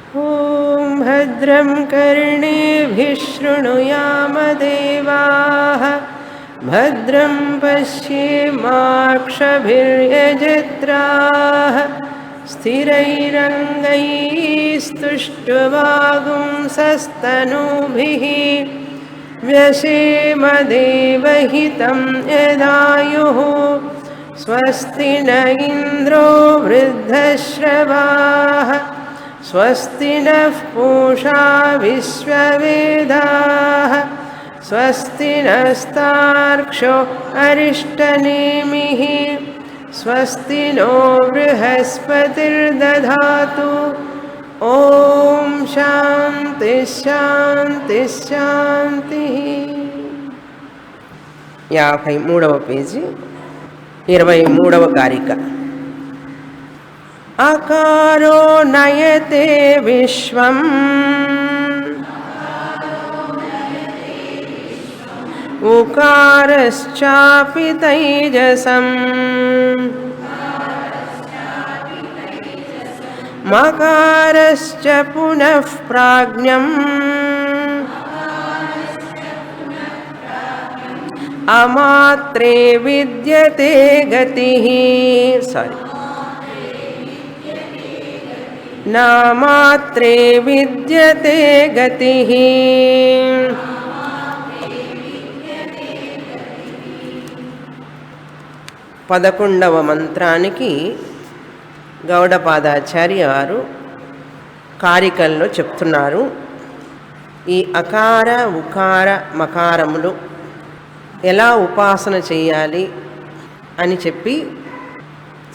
ॐ भद्रं कर्णेभिः शृणुयामदेवाः भद्रं पश्येमाक्षभिर्यजत्राः स्थिरैरङ्गैस्तुष्ट्वागुंसस्तनूभिः व्यशेमदेवहितं यदायुः स्वस्ति न इन्द्रो वृद्धश्रवाः स्वस्ति नः पूषा विश्ववेदाः स्वस्ति नस्तार्क्ष्यो अरिष्टनेमिः स्वस्ति नो बृहस्पतिर्दधातु ॐ शान्ति शान्ति शान्तिः 53వ పేజీ 23వ కారిక అకారో నయతే విశ్వం ఉకారశ్చాపి తైజసం మకారశ్చ పునః ప్రాజ్ఞం అమాత్రే విద్యతే గతిః నామాత్రే విద్యతే గతిః. 11వ మంత్రానికి గౌడపాదాచార్య వారు కారికల్లో చెప్తున్నారు. ఈ అకార ఉకార మకారములు ఎలా ఉపాసన చేయాలి అని చెప్పి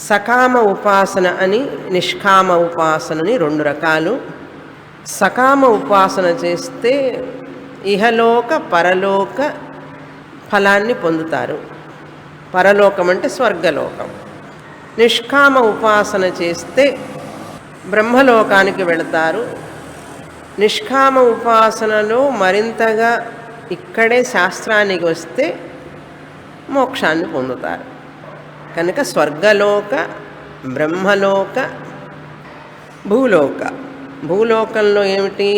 సకామ ఉపాసన అని నిష్కామ ఉపాసనని 2 రకాలు. సకామ ఉపాసన చేస్తే ఇహలోక పరలోక ఫలాన్ని పొందుతారు. పరలోకం అంటే స్వర్గలోకం. నిష్కామ ఉపాసన చేస్తే బ్రహ్మలోకానికి వెళతారు. నిష్కామ ఉపాసనలో మరింతగా ఇక్కడే శాస్త్రానికి వస్తే మోక్షాన్ని పొందుతారు. కనుక స్వర్గలోక, బ్రహ్మలోక, భూలోక. భూలోకంలో ఏమిటి?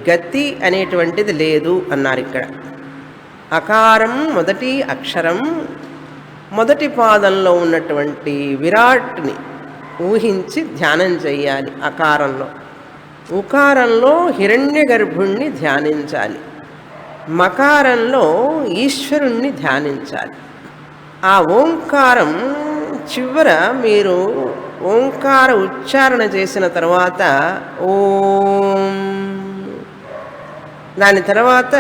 గతి అనేటువంటిది లేదు అన్నారు ఇక్కడ. అకారం మొదటి అక్షరం, మొదటి పాదంలో ఉన్నటువంటి విరాట్ని ఊహించి ధ్యానం చేయాలి. అకారంలో, ఉకారంలో హిరణ్యగర్భుణ్ణి ధ్యానించాలి. మకారంలో ఈశ్వరుణ్ణి ధ్యానించాలి. ఆ ఓంకారం చివర మీరు ఓంకార ఉచ్చారణ చేసిన తర్వాత ఓం, దాని తర్వాత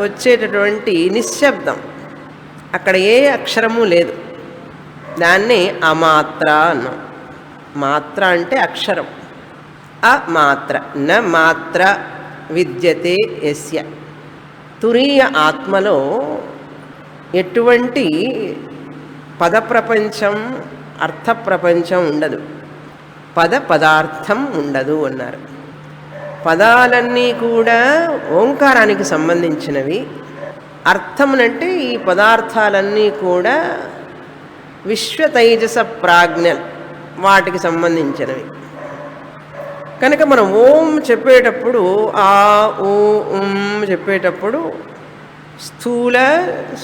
వచ్చేటటువంటి నిశ్శబ్దం, అక్కడ ఏ అక్షరము లేదు, దాన్నే అమాత్ర అన్నాం. మాత్ర అంటే అక్షరం. అమాత్ర న మాత్ర విద్యతే యస్య. తురీయ ఆత్మలో ఎటువంటి పద ప్రపంచం, అర్థ ప్రపంచం ఉండదు, పదార్థం ఉండదు అన్నారు. పదాలన్నీ కూడా ఓంకారానికి సంబంధించినవి. అర్థమునంటే ఈ పదార్థాలన్నీ కూడా విశ్వతైజస ప్రాజ్ఞ వాటికి సంబంధించినవి. కనుక మనం ఓం చెప్పేటప్పుడు ఆ ఓ ఉం చెప్పేటప్పుడు స్థూల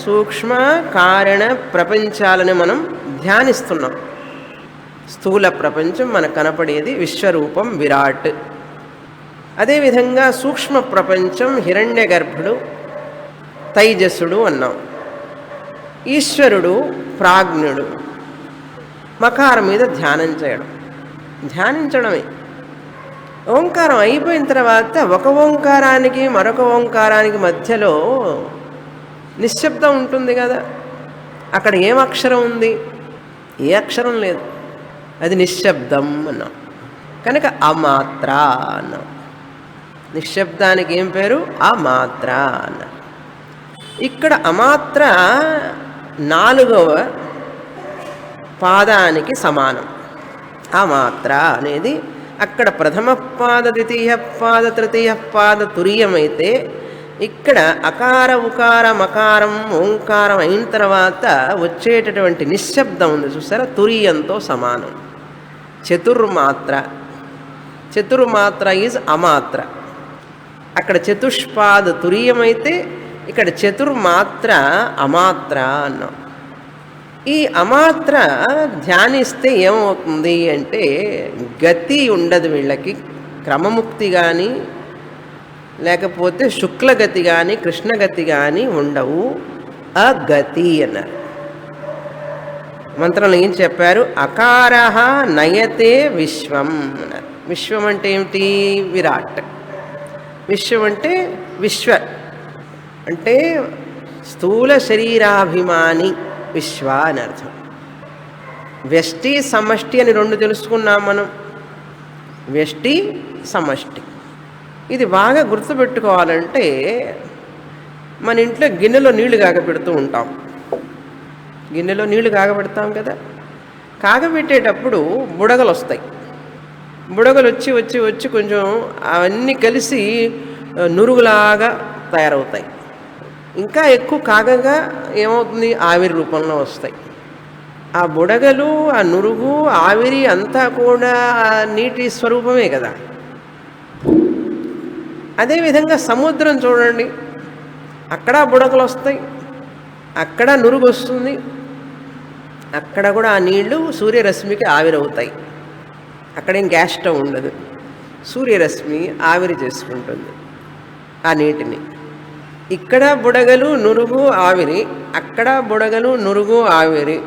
సూక్ష్మ కారణ ప్రపంచాలను మనం ధ్యానిస్తున్నాం. స్థూల ప్రపంచం మనకు కనపడేది విశ్వరూపం విరాట్. అదేవిధంగా సూక్ష్మ ప్రపంచం హిరణ్య గర్భుడు తైజసుడు అన్నాం. ఈశ్వరుడు ప్రాజ్ఞుడు. మకారం మీద ధ్యానం చేయడం, ధ్యానించడమే. ఓంకారం అయిపోయిన తర్వాత ఒక ఓంకారానికి మరొక ఓంకారానికి మధ్యలో నిశ్శబ్దం ఉంటుంది కదా. అక్కడ ఏం అక్షరం ఉంది? ఏ అక్షరం లేదు, అది నిశ్శబ్దం అన్నాం. కనుక అమాత్ర అన్నాం. నిశ్శబ్దానికి ఏం పేరు? అమాత్ర అన్నాం. ఇక్కడ అమాత్ర 4వ పాదానికి సమానం. అమాత్ర అనేది అక్కడ ప్రథమ పాద, ద్వితీయ పాద, తృతీయ పాద తురీయమైతే ఇక్కడ అకార ఉకార మకారం ఓంకారం అయిన తర్వాత వచ్చేటటువంటి నిశ్శబ్దం ఉంది చూసారా, తురీయంతో సమానం. చతుర్మాత్ర చతుర్మాత్ర ఈజ్ అమాత్ర. అక్కడ చతుష్పాద తురీయమైతే ఇక్కడ చతుర్మాత్ర అమాత్ర అన్నాం. ఈ అమాత్ర ధ్యానిస్తే ఏమవుతుంది అంటే గతి ఉండదు వీళ్ళకి. క్రమముక్తి కానీ లేకపోతే శుక్లగతి కానీ కృష్ణగతి కానీ ఉండవు. అగతి అన్నారు. మంత్రంలో ఏం చెప్పారు? అకారః నయతే విశ్వం అన్నారు. విశ్వం అంటే ఏమిటి? విరాట్. విశ్వం అంటే విశ్వ అంటే స్థూల శరీరాభిమాని విశ్వ అని అర్థం. వ్యష్టి సమష్టి అని రెండు తెలుసుకున్నాం మనం. వ్యష్టి సమష్టి ఇది బాగా గుర్తుపెట్టుకోవాలంటే మన ఇంట్లో గిన్నెలో నీళ్లు కాగపెడుతూ ఉంటాం. గిన్నెలో నీళ్లు కాగబెడతాం కదా. కాగబెట్టేటప్పుడు బుడగలు వస్తాయి. బుడగలు వచ్చి వచ్చి వచ్చి కొంచెం అవన్నీ కలిసి నురుగులాగా తయారవుతాయి. ఇంకా ఎక్కువ కాగగా ఏమవుతుంది? ఆవిరి రూపంలో వస్తాయి. ఆ బుడగలు, ఆ నురుగు, ఆవిరి అంతా కూడా నీటి స్వరూపమే కదా. అదేవిధంగా సముద్రం చూడండి, అక్కడ బుడగలు వస్తాయి, అక్కడ నురుగు వస్తుంది, అక్కడ కూడా ఆ నీళ్లు సూర్యరశ్మికి ఆవిరవుతాయి. అక్కడేం గ్యాస్ స్టవ్ ఉండదు, సూర్యరశ్మి ఆవిరి చేసుకుంటుంది ఆ నీటిని. ఇక్కడ బుడగలు నురుగు ఆవిరి, అక్కడ బుడగలు నురుగు ఆవిరి.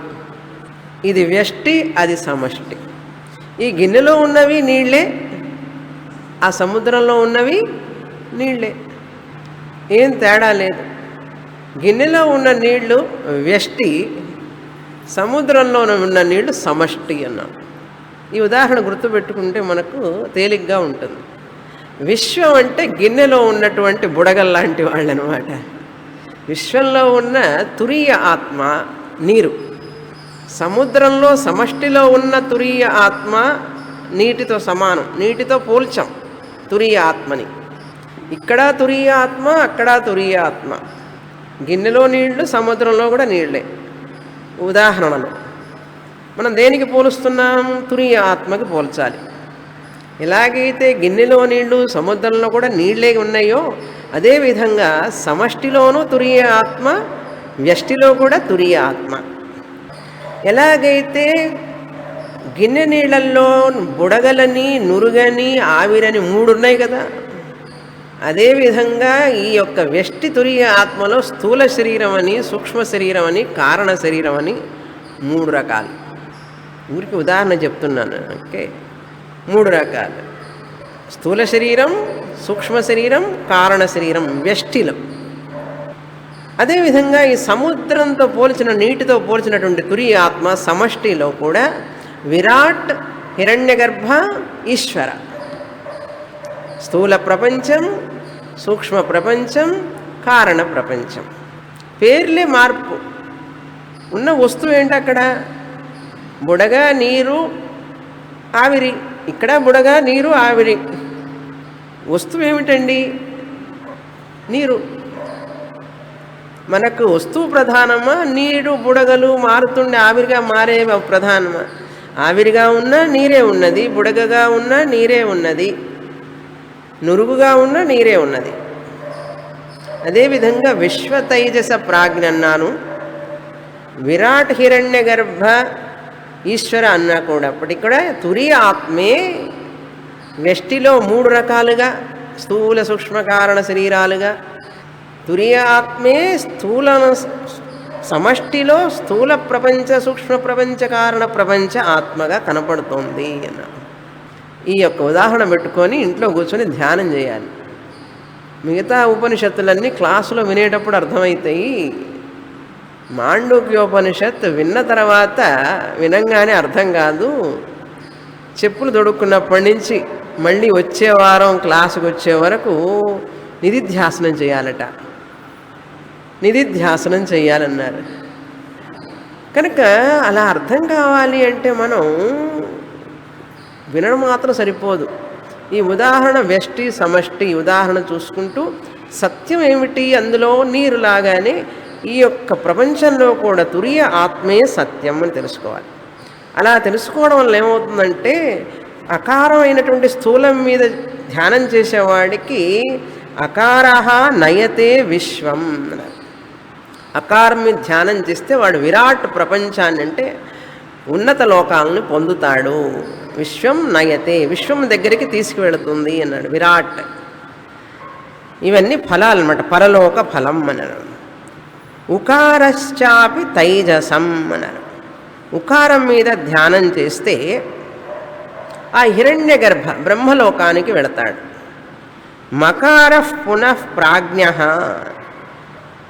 ఇది వ్యష్టి, అది సమష్టి. ఈ గిన్నెలో ఉన్నవి నీళ్ళే, ఆ సముద్రంలో ఉన్నవి నీళ్ళే, ఏం తేడా లేదు. గిన్నెలో ఉన్న నీళ్లు వ్యష్టి, సముద్రంలో ఉన్న నీళ్లు సమష్టి అన్నాం. ఈ ఉదాహరణ గుర్తుపెట్టుకుంటే మనకు తేలిగ్గా ఉంటుంది. విశ్వం అంటే గిన్నెలో ఉన్నటువంటి బుడగల్లాంటి వాళ్ళు అనమాట. విశ్వంలో ఉన్న తురీయ ఆత్మ నీరు, సముద్రంలో సమష్టిలో ఉన్న తురీయ ఆత్మ నీటితో సమానం. నీటితో పోల్చాం తురీయ ఆత్మని. ఇక్కడ తురీయ ఆత్మ, అక్కడ తురీయ ఆత్మ. గిన్నెలో నీళ్లు, సముద్రంలో కూడా నీళ్లే. ఉదాహరణలో మనం దేనికి పోలుస్తున్నాం? తురీయ ఆత్మకి పోల్చాలి. ఎలాగైతే గిన్నెలో నీళ్లు, సముద్రంలో కూడా నీళ్ళే ఉన్నాయో అదేవిధంగా సమష్టిలోనూ తురీయ ఆత్మ, వ్యష్టిలో కూడా తురీయ ఆత్మ. ఎలాగైతే గిన్నె నీళ్ళల్లో బుడగలని, నురుగని, ఆవిరని మూడు ఉన్నాయి కదా, అదేవిధంగా ఈ యొక్క వ్యష్టి తురీయ ఆత్మలో స్థూల శరీరం అని, సూక్ష్మ శరీరం అని, కారణ శరీరం అని మూడు రకాలు. ఊరికి ఉదాహరణ చెప్తున్నాను. ఓకే, మూడు రకాలు: స్థూల శరీరం, సూక్ష్మ శరీరం, కారణ శరీరం వ్యష్టిలో. అదేవిధంగా ఈ సముద్రంతో పోల్చిన, నీటితో పోల్చినటువంటి తురీయ ఆత్మ సమష్టిలో కూడా విరాట్, హిరణ్యగర్భ, ఈశ్వర. స్థూల ప్రపంచం, సూక్ష్మ ప్రపంచం, కారణ ప్రపంచం. పేర్లే మార్పు, ఉన్న వస్తువు ఏంటి? అక్కడ బుడగ, నీరు, ఆవిరి. ఇక్కడ బుడగ, నీరు, ఆవిరి. వస్తువు ఏమిటండి? నీరు. మనకు వస్తువు ప్రధానమా? నీరు బుడగలు మారుతుండే ఆవిరిగా మారే ప్రధానమా? ఆవిరిగా ఉన్నా నీరే ఉన్నది, బుడగగా ఉన్నా నీరే ఉన్నది, నురుగుగా ఉన్న నీరే ఉన్నది. అదేవిధంగా విశ్వ తైజస ప్రాజ్ఞ అన్నాను, విరాట్, హిరణ్య గర్భ, ఈశ్వర అన్నా కూడా అప్పటికి కూడా తురీయ ఆత్మే వ్యష్టిలో మూడు రకాలుగా, స్థూల సూక్ష్మ కారణ శరీరాలుగా. తురీయ ఆత్మే స్థూల సమష్టిలో స్థూల ప్రపంచ, సూక్ష్మ ప్రపంచ, కారణ ప్రపంచ ఆత్మగా కనపడుతోంది అన్న. ఈ యొక్క ఉదాహరణ పెట్టుకొని ఇంట్లో కూర్చొని ధ్యానం చేయాలి. మిగతా ఉపనిషత్తులన్నీ క్లాసులో వినేటప్పుడు అర్థమవుతాయి. మాండూక్యోపనిషత్ విన్న తర్వాత వినంగానే అర్థం కాదు. చెప్పులు తొడుక్కున్నప్పటి నుంచి మళ్ళీ వచ్చే వారం క్లాసుకు వచ్చే వరకు నిధిధ్యాసనం చేయాలట. నిధిధ్యాసనం చేయాలన్నారు. కనుక అలా అర్థం కావాలి అంటే మనం వినడం మాత్రం సరిపోదు. ఈ ఉదాహరణ వ్యష్టి సమష్టి ఉదాహరణ చూసుకుంటూ సత్యం ఏమిటి? అందులో నీరు లాగానే ఈ యొక్క ప్రపంచంలో కూడా తురీయ ఆత్మే సత్యం అని తెలుసుకోవాలి. అలా తెలుసుకోవడం వల్ల ఏమవుతుందంటే అకారమైనటువంటి స్థూలం మీద ధ్యానం చేసేవాడికి అకారః నయతే విశ్వం. అకారం మీద ధ్యానం చేస్తే వాడు విరాట్ ప్రపంచాన్ని అంటే ఉన్నత లోకాలను పొందుతాడు. విశ్వం నయతే, విశ్వం దగ్గరికి తీసుకువెళుతుంది అన్నాడు విరాట్. ఇవన్నీ ఫలాలు అన్నమాట, పరలోక ఫలం అన్నారు. ఉకారశ్చాపి తైజసం అన్నారు. ఉకారం మీద ధ్యానం చేస్తే ఆ హిరణ్య గర్భ బ్రహ్మలోకానికి వెళతాడు. మకారః పునః ప్రాజ్ఞః,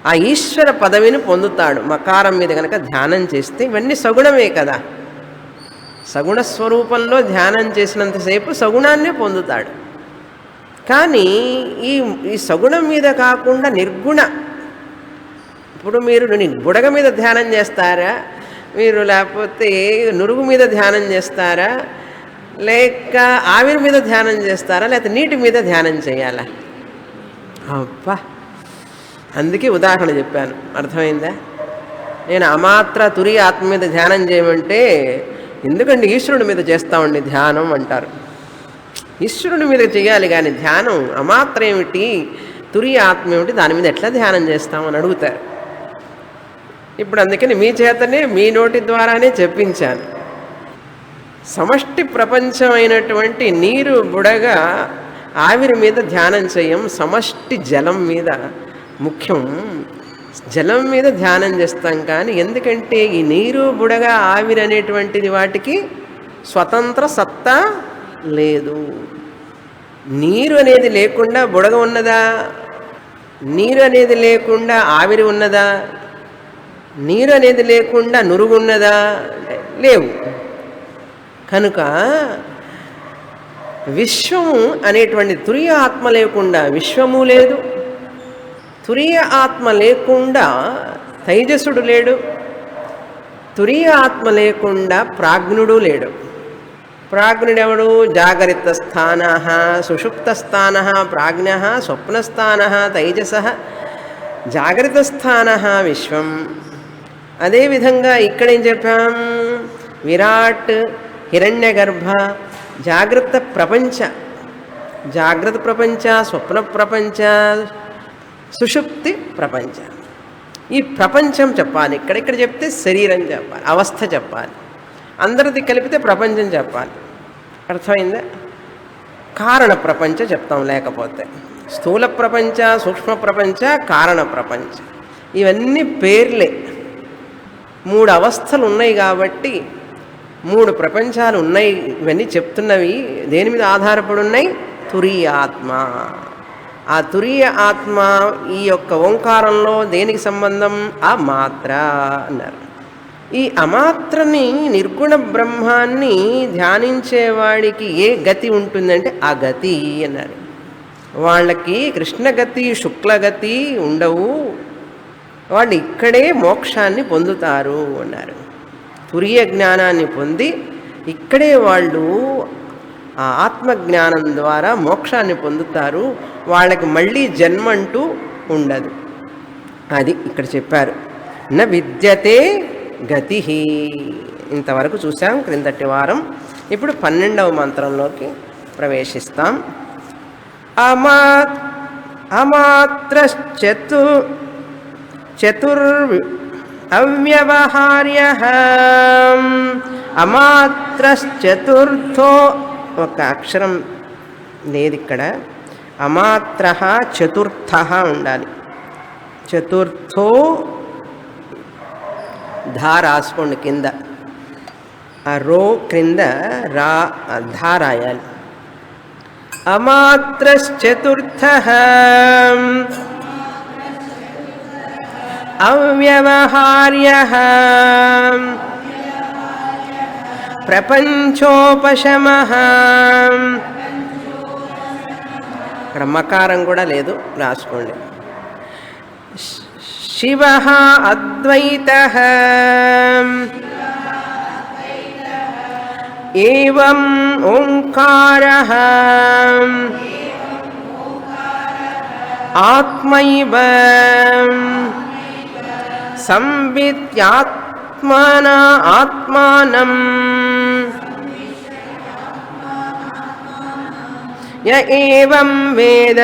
ఆ ఈశ్వర పదవిని పొందుతాడు మకారం మీద కనుక ధ్యానం చేస్తే. ఇవన్నీ సగుణమే కదా, సగుణ స్వరూపంలో ధ్యానం చేసినంతసేపు సగుణాన్నే పొందుతాడు. కానీ ఈ సగుణం మీద కాకుండా నిర్గుణ, ఇప్పుడు మీరు బుడగ మీద ధ్యానం చేస్తారా, మీరు లేకపోతే నురుగు మీద ధ్యానం చేస్తారా, లేక ఆవిరి మీద ధ్యానం చేస్తారా, లేకపోతే నీటి మీద ధ్యానం చేయాలా? అబ్బా, అందుకే ఉదాహరణ చెప్పాను, అర్థమైందా? నేను అమాత్ర తురి ఆత్మ మీద ధ్యానం చేయమంటే ఎందుకండి ఈశ్వరుడి మీద చేస్తామండి ధ్యానం అంటారు. ఈశ్వరుడి మీద చేయాలి కానీ ధ్యానం అమాత్ర ఏమిటి, తురి ఆత్మ ఏమిటి, దాని మీద ఎట్లా ధ్యానం చేస్తామని అడుగుతారు. ఇప్పుడు అందుకని మీ చేతనే మీ నోటి ద్వారానే చెప్పించాను. సమష్టి ప్రపంచమైనటువంటి నీరు బుడగ ఆవిరి మీద ధ్యానం చేయం, సమష్టి జలం మీద ముఖ్యం. జలం మీద ధ్యానం చేస్తాం. కానీ ఎందుకంటే ఈ నీరు బుడగ ఆవిరి అనేటువంటిది వాటికి స్వతంత్ర సత్తా లేదు. నీరు అనేది లేకుండా బుడగ ఉన్నదా? నీరు అనేది లేకుండా ఆవిరి ఉన్నదా? నీరు అనేది లేకుండా నురుగు ఉన్నదా? లేవు. కనుక విశ్వము అనేటువంటి తురియ ఆత్మ లేకుండా విశ్వము లేదు, తురియ ఆత్మ లేకుండా తైజసుడు లేడు, తురియ ఆత్మ లేకుండా ప్రాజ్ఞుడు లేడు. ప్రాజ్ఞుడెవడు? జాగరిత స్థాన, సుషుప్త స్థాన, ప్రాజ్ఞ, స్వప్నస్థాన తైజస. జాగరిత స్థాన విశ్వం. అదేవిధంగా ఇక్కడేం చెప్పాం? విరాట్, హిరణ్య గర్భ, జాగ్రత్త ప్రపంచ, జాగ్రత్త ప్రపంచ, స్వప్న ప్రపంచ, సుషుప్తి ప్రపంచ. ఈ ప్రపంచం చెప్పాలి. ఇక్కడ చెప్తే శరీరం చెప్పాలి, అవస్థ చెప్పాలి, అందరిది కలిపితే ప్రపంచం చెప్పాలి. అర్థమైందా? కారణ ప్రపంచ చెప్తాం, లేకపోతే స్థూల ప్రపంచ, సూక్ష్మ ప్రపంచ, కారణ ప్రపంచ, ఇవన్నీ పేర్లే. 3 అవస్థలు ఉన్నాయి కాబట్టి 3 ప్రపంచాలు ఉన్నాయి. ఇవన్నీ చెప్తున్నవి దేని మీద ఆధారపడి ఉన్నాయి? తురీయ ఆత్మ. ఆ తురీయ ఆత్మ ఈ యొక్క ఓంకారంలో దేనికి సంబంధం? ఆ మాత్ర అన్నారు. ఈ అమాత్రని, నిర్గుణ బ్రహ్మాన్ని ధ్యానించేవాడికి ఏ గతి ఉంటుందంటే ఆ గతి అన్నారు. వాళ్ళకి కృష్ణగతి, శుక్లగతి ఉండవు, వాళ్ళు ఇక్కడే మోక్షాన్ని పొందుతారు అన్నారు. తురియ జ్ఞానాన్ని పొంది ఇక్కడే వాళ్ళు ఆ ఆత్మజ్ఞానం ద్వారా మోక్షాన్ని పొందుతారు. వాళ్ళకి మళ్ళీ జన్మంటూ ఉండదు. అది ఇక్కడ చెప్పారు. న విద్యతే గతి. ఇంతవరకు చూసాం క్రిందటి వారం. ఇప్పుడు 12వ మంత్రంలోకి ప్రవేశిస్తాం. అవ్యవహార్యః అమాత్రశ్చతుర్థో, ఒక అక్షరం లేదు ఇక్కడ, అమాత్రః చతుర్థః ఉండాలి. చతుర్థో ధా రాసుకోండి కింద, ఆ రో క్రింద రా ధా రాయాలి. అమాత్రశ్చతుర్థః అవ్యవహార్యః ప్రపంచోపశమః. ఇక్కడ మకారం కూడా లేదు, రాసుకోండి. శివః అద్వైతః ఏవం ఓంకారః ఆత్మైవ సంవిద్యాత్మన ఆత్మానం య ఏవం వేద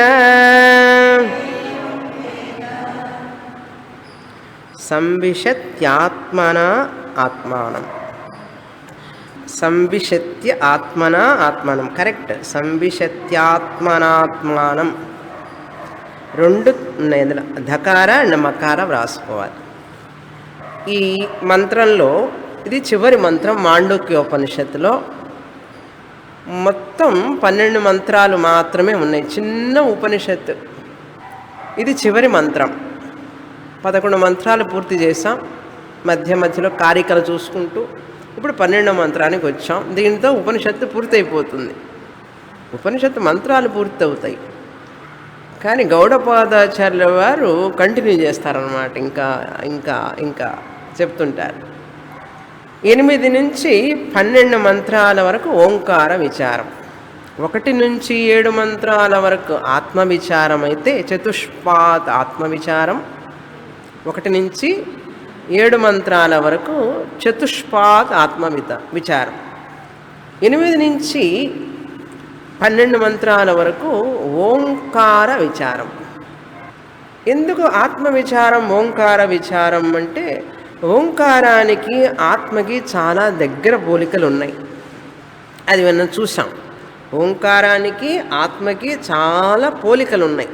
సంవిశత్యాత్మనా ఆత్మానం. సంవిశత్య ఆత్మనా ఆత్మానం, కరెక్ట్. సంవిశత్యాత్మనాత్మానం రెండు ఉన్నాయి అందులో, ధకార అండ్ మకార వ్రాసుకోవాలి. ఈ మంత్రంలో ఇది చివరి మంత్రం మాండూక్యోపనిషత్తులో. మొత్తం 12 మంత్రాలు మాత్రమే ఉన్నాయి, చిన్న ఉపనిషత్తు. ఇది చివరి మంత్రం. 11 మంత్రాలు పూర్తి చేసాం, మధ్య మధ్యలో కారికలు చూసుకుంటూ ఇప్పుడు 12వ మంత్రానికి వచ్చాం. దీంతో ఉపనిషత్తు పూర్తయిపోతుంది. ఉపనిషత్తు మంత్రాలు పూర్తవుతాయి, కానీ గౌడపాదాచార్యుల వారు కంటిన్యూ చేస్తారన్నమాట. ఇంకా ఇంకా ఇంకా చెప్తుంటారు. 8 నుంచి 12 మంత్రాల వరకు ఓంకార విచారం, 1 నుంచి 7 మంత్రాల వరకు ఆత్మ విచారం అయితే చతుష్పాద్ ఆత్మ విచారం, 1 నుంచి 7 మంత్రాల వరకు చతుష్పాద్ ఆత్మ విచారం, 8 నుంచి 12 మంత్రాల వరకు ఓంకార విచారం. ఎందుకు ఆత్మ విచారం ఓంకార విచారం అంటే, ఓంకారానికి ఆత్మకి చాలా దగ్గర పోలికలు ఉన్నాయి. అది మనం చూసాం. ఓంకారానికి ఆత్మకి చాలా పోలికలు ఉన్నాయి.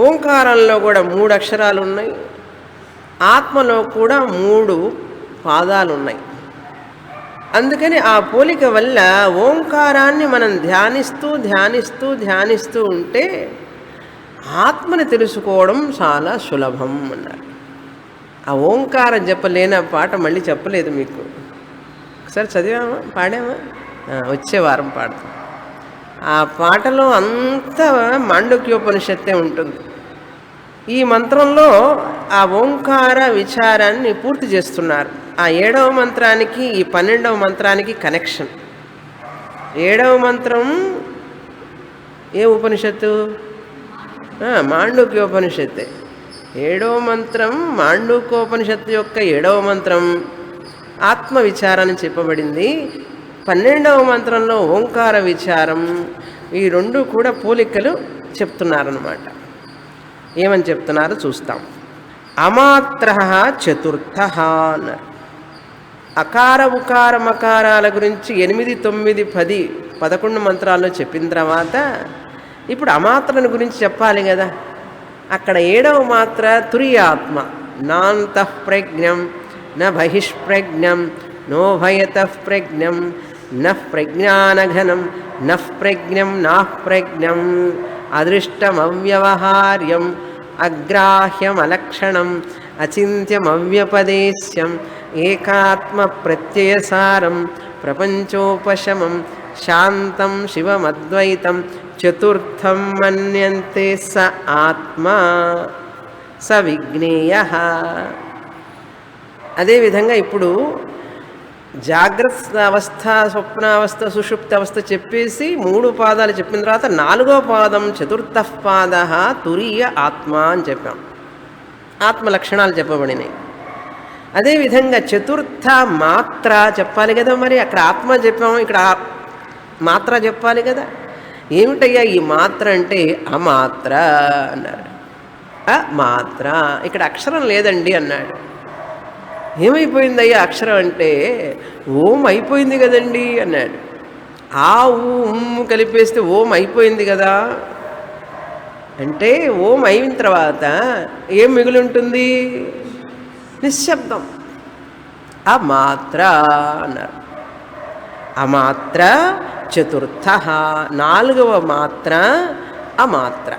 ఓంకారంలో కూడా 3 అక్షరాలు ఉన్నాయి, ఆత్మలో కూడా 3 పాదాలు ఉన్నాయి. అందుకని ఆ పోలిక వల్ల ఓంకారాన్ని మనం ధ్యానిస్తూ ధ్యానిస్తూ ధ్యానిస్తూ ఉంటే ఆత్మని తెలుసుకోవడం చాలా సులభం అన్నారు. ఆ ఓంకారం చెప్పలేని పాట మళ్ళీ చెప్పలేదు మీకు. ఒకసారి చదివామా, పాడామా? వచ్చే వారం పాడతాం. ఆ పాటలో అంతా మాండూక్యోపనిషత్తే ఉంటుంది. ఈ మంత్రంలో ఆ ఓంకార విచారాన్ని పూర్తి చేస్తున్నారు. ఆ 7వ మంత్రానికి ఈ 12వ మంత్రానికి కనెక్షన్. 7వ మంత్రం ఏ ఉపనిషత్తు? మాండూక్యోపనిషత్తే. 7వ మంత్రం మాండూక్యోపనిషత్తు యొక్క 7వ మంత్రం ఆత్మ విచారాన్ని చెప్పబడింది. 12వ మంత్రంలో ఓంకార విచారం. ఈ 2 కూడా పోలికలు చెప్తున్నారన్నమాట. ఏమని చెప్తున్నారో చూస్తాం. అమాత్ర చతుర్థ అన్నారు. అకార ఉకార మకారాల గురించి 8, 9, 10, 11 మంత్రాల్లో చెప్పిన తర్వాత ఇప్పుడు అమాత్రను గురించి చెప్పాలి కదా. అక్కడ 7వ మాత్ర తురియాత్మ. నాంతః ప్రజ్ఞం న బహిష్ప్రజ్ఞం నో భయతః ప్రజ్ఞం నః ప్రజ్ఞానఘనం నః ప్రజ్ఞం నాః ప్రజ్ఞం అదృష్టమవ్యవహార్యం అగ్రాహ్యమలక్షణం అచింత్యమవ్యపదేశ్యం ఏకాత్మ ప్రత్యయసారం ప్రపంచోపశమం శాంతం శివమద్వైతం చతుర్థం మన్యంతే స ఆత్మ స విజ్ఞేయ. అదేవిధంగా ఇప్పుడు జాగ్రత్త అవస్థ, స్వప్నావస్థ, సుషుప్త అవస్థ చెప్పేసి 3 పాదాలు చెప్పిన తర్వాత 4వ పాదం చతుర్థ పాద తురీయ ఆత్మ అని చెప్పాం. ఆత్మ లక్షణాలు చెప్పబడినాయి. అదేవిధంగా చతుర్థ మాత్ర చెప్పాలి కదా. మరి అక్కడ ఆత్మ చెప్పాము, ఇక్కడ మాత్ర చెప్పాలి కదా. ఏమిటయ్యా ఈ మాత్ర అంటే అమాత్ర అన్నారు. అమాత్ర, ఇక్కడ అక్షరం లేదండి అన్నాడు. ఏమైపోయిందయ్యా అక్షరం అంటే, ఓం అయిపోయింది కదండి అన్నాడు. ఆ ఉమ్ము కలిపేస్తే ఓం అయిపోయింది కదా అంటే, ఓం అయిన తర్వాత ఏం మిగిలి ఉంటుంది? నిశ్శబ్దం. అమాత్ర అన్నారు. అమాత్ర చతుర్థ, 4వ మాత్ర అమాత్ర.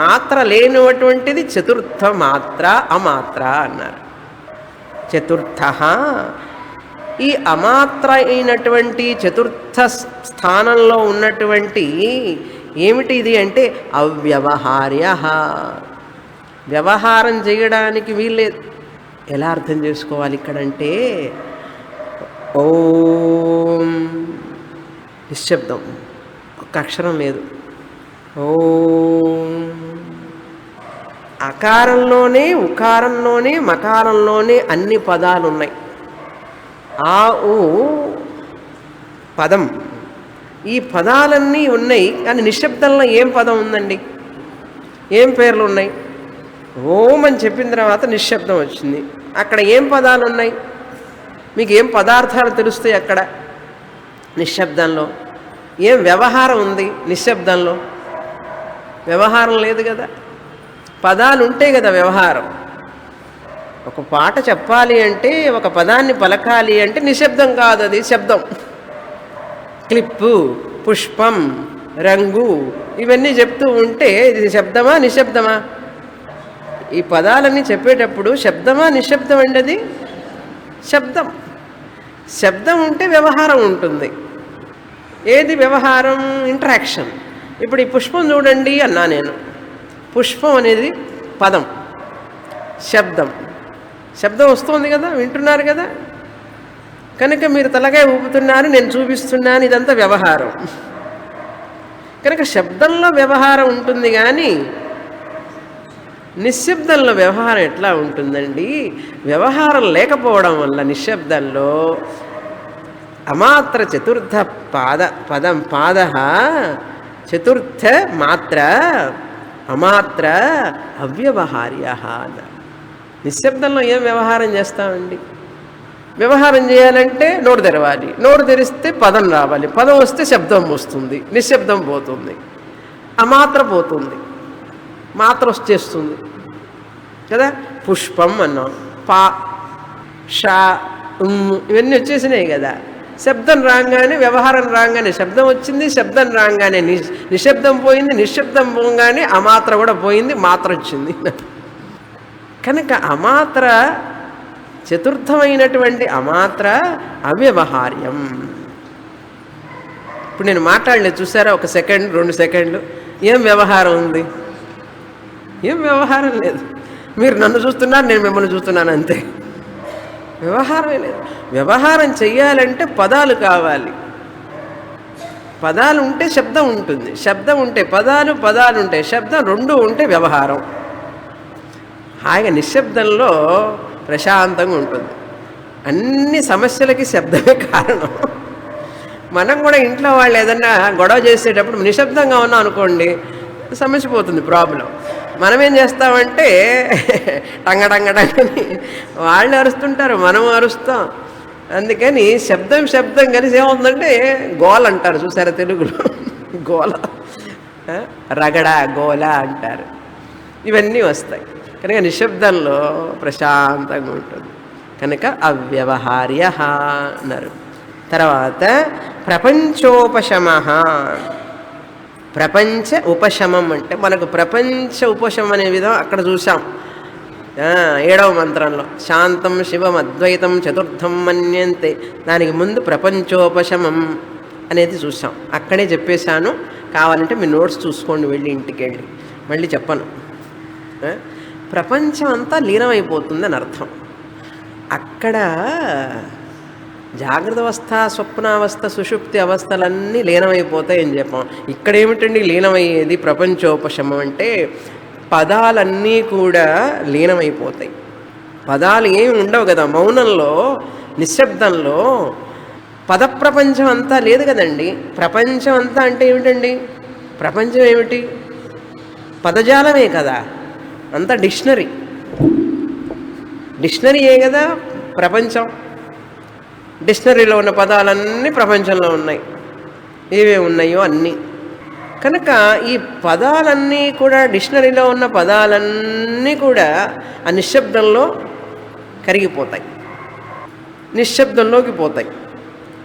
మాత్ర లేనటువంటిది చతుర్థ మాత్ర అమాత్ర అన్నారు. చతుర్థ, ఈ అమాత్ర అయినటువంటి చతుర్థ స్థానంలో ఉన్నటువంటి ఏమిటి ఇది అంటే అవ్యవహార్య. వ్యవహారం చేయడానికి వీల్లేదు. ఎలా అర్థం చేసుకోవాలి ఇక్కడంటే, ఓం నిశ్శబ్దం, ఒక్క అక్షరం లేదు. ఓం అకారంలోనే ఉకారంలోనే మకారంలోనే అన్ని పదాలు ఉన్నాయి. ఆ ఊ పదం, ఈ పదాలన్నీ ఉన్నాయి, కానీ నిశ్శబ్దంలో ఏం పదం ఉందండి? ఏం పేర్లు ఉన్నాయి? ఓం అని చెప్పిన తర్వాత నిశ్శబ్దం వచ్చింది. అక్కడ ఏం పదాలు ఉన్నాయి? మీకు ఏం పదార్థాలు తెలుస్తాయి అక్కడ నిశ్శబ్దంలో? ఏం వ్యవహారం ఉంది నిశ్శబ్దంలో? వ్యవహారం లేదు కదా. పదాలు ఉంటే కదా వ్యవహారం. ఒక పాట చెప్పాలి అంటే, ఒక పదాన్ని పలకాలి అంటే నిశ్శబ్దం కాదు, అది శబ్దం. క్లిప్పు, పుష్పం, రంగు ఇవన్నీ చెప్తూ ఉంటే ఇది శబ్దమా నిశ్శబ్దమా? ఈ పదాలన్నీ చెప్పేటప్పుడు శబ్దమా నిశ్శబ్దం అండి? అది శబ్దం. శబ్దం ఉంటే వ్యవహారం ఉంటుంది. ఏది వ్యవహారం? ఇంటరాక్షన్. ఇప్పుడు ఈ పుష్పం చూడండి అన్నా నేను. పుష్పం అనేది పదం, శబ్దం. శబ్దం వస్తుంది కదా, వింటున్నారు కదా. కనుక మీరు తలకాయ ఊపుతున్నారు, నేను చూపిస్తున్నాను, ఇదంతా వ్యవహారం. కనుక శబ్దంలో వ్యవహారం ఉంటుంది, కానీ నిశ్శబ్దంలో వ్యవహారం ఎట్లా ఉంటుందండి? వ్యవహారం లేకపోవడం వల్ల నిశ్శబ్దంలో అమాత్ర చతుర్థ పాద చతుర్థ మాత్ర అమాత్ర అవ్యవహార్య అన్నారు. నిశ్శబ్దంలో ఏం వ్యవహారం చేస్తామండి? వ్యవహారం చేయాలంటే నోరు తెరవాలి, నోరు తెరిస్తే పదం రావాలి, పదం వస్తే శబ్దం వస్తుంది, నిశ్శబ్దం పోతుంది, అమాత్ర పోతుంది, మాత్ర వచ్చేస్తుంది కదా. పుష్పం అన్నాం, పా షా ఇవన్నీ వచ్చేసినాయి కదా. శబ్దం రాగానే, వ్యవహారం రాగానే శబ్దం వచ్చింది, శబ్దం రాగానే నిశ్శబ్దం పోయింది, నిశ్శబ్దం పోగానే అమాత్ర కూడా పోయింది, మాత్ర వచ్చింది. కనుక అమాత్ర, చతుర్థమైనటువంటి అమాత్ర అవ్యవహార్యం. ఇప్పుడు నేను మాట్లాడలేదు చూసారా, 1 సెకండ్ 2 సెకండ్లు, ఏం వ్యవహారం ఉంది? ఏం వ్యవహారం లేదు. మీరు నన్ను చూస్తున్నారు, నేను మిమ్మల్ని చూస్తున్నాను, అంతే. వ్యవహారమే లేదు. వ్యవహారం చెయ్యాలంటే పదాలు కావాలి. పదాలు ఉంటే శబ్దం ఉంటుంది, శబ్దం ఉంటే పదాలు, పదాలు ఉంటే శబ్దం, రెండు ఉంటే వ్యవహారం. హాయిగా నిశ్శబ్దంలో ప్రశాంతంగా ఉంటుంది. అన్ని సమస్యలకి శబ్దమే కారణం. మనం కూడా ఇంట్లో వాళ్ళు ఏదన్నా గొడవ చేసేటప్పుడు నిశ్శబ్దంగా ఉన్నాం అనుకోండి, సమస్య పోతుంది, ప్రాబ్లం. మనం ఏం చేస్తామంటే టంగటంగటంగని వాళ్ళు అరుస్తుంటారు, మనం అరుస్తాం. అందుకని శబ్దం శబ్దం కలిసి ఏమవుతుందంటే గోల అంటారు చూసారా తెలుగులో, గోల, రగడ, గోల అంటారు. ఇవన్నీ వస్తాయి. కనుక నిశ్శబ్దంలో ప్రశాంతంగా ఉంటుంది. కనుక అవ్యవహార్య అన్నారు. తర్వాత ప్రపంచోపశమ. ప్రపంచ ఉపశమం అంటే మనకు ప్రపంచ ఉపశమం అనే విధం అక్కడ చూసాం 7వ మంత్రంలో. శాంతం శివం అద్వైతం చతుర్థం మన్యంతే, దానికి ముందు ప్రపంచోపశమం అనేది చూసాం. అక్కడే చెప్పేశాను. కావాలంటే మీ నోట్స్ చూసుకోండి వెళ్ళి, ఇంటికి వెళ్ళి. మళ్ళీ చెప్పను. ప్రపంచం అంతా లీనమైపోతుందని అర్థం. అక్కడ జాగ్రత్త అవస్థ, స్వప్నావస్థ, సుషుప్తి అవస్థలన్నీ లీనమైపోతాయని చెప్పాం. ఇక్కడ ఏమిటండి లీనమయ్యేది? ప్రపంచోపశమం అంటే పదాలన్నీ కూడా లీనమైపోతాయి. పదాలు ఏమి ఉండవు కదా మౌనంలో, నిశ్శబ్దంలో. పదప్రపంచం అంతా లేదు కదండి. ప్రపంచం అంతా అంటే ఏమిటండి? ప్రపంచం ఏమిటి? పదజాలమే కదా, అంతా డిక్షనరీ. డిక్షనరీయే కదా ప్రపంచం. డిక్షనరీలో ఉన్న పదాలన్నీ ప్రపంచంలో ఉన్నాయి, ఏవే ఉన్నాయో అన్నీ. కనుక ఈ పదాలన్నీ కూడా, డిక్షనరీలో ఉన్న పదాలన్నీ కూడా ఆ నిశ్శబ్దంలో కరిగిపోతాయి, నిశ్శబ్దంలోకి పోతాయి.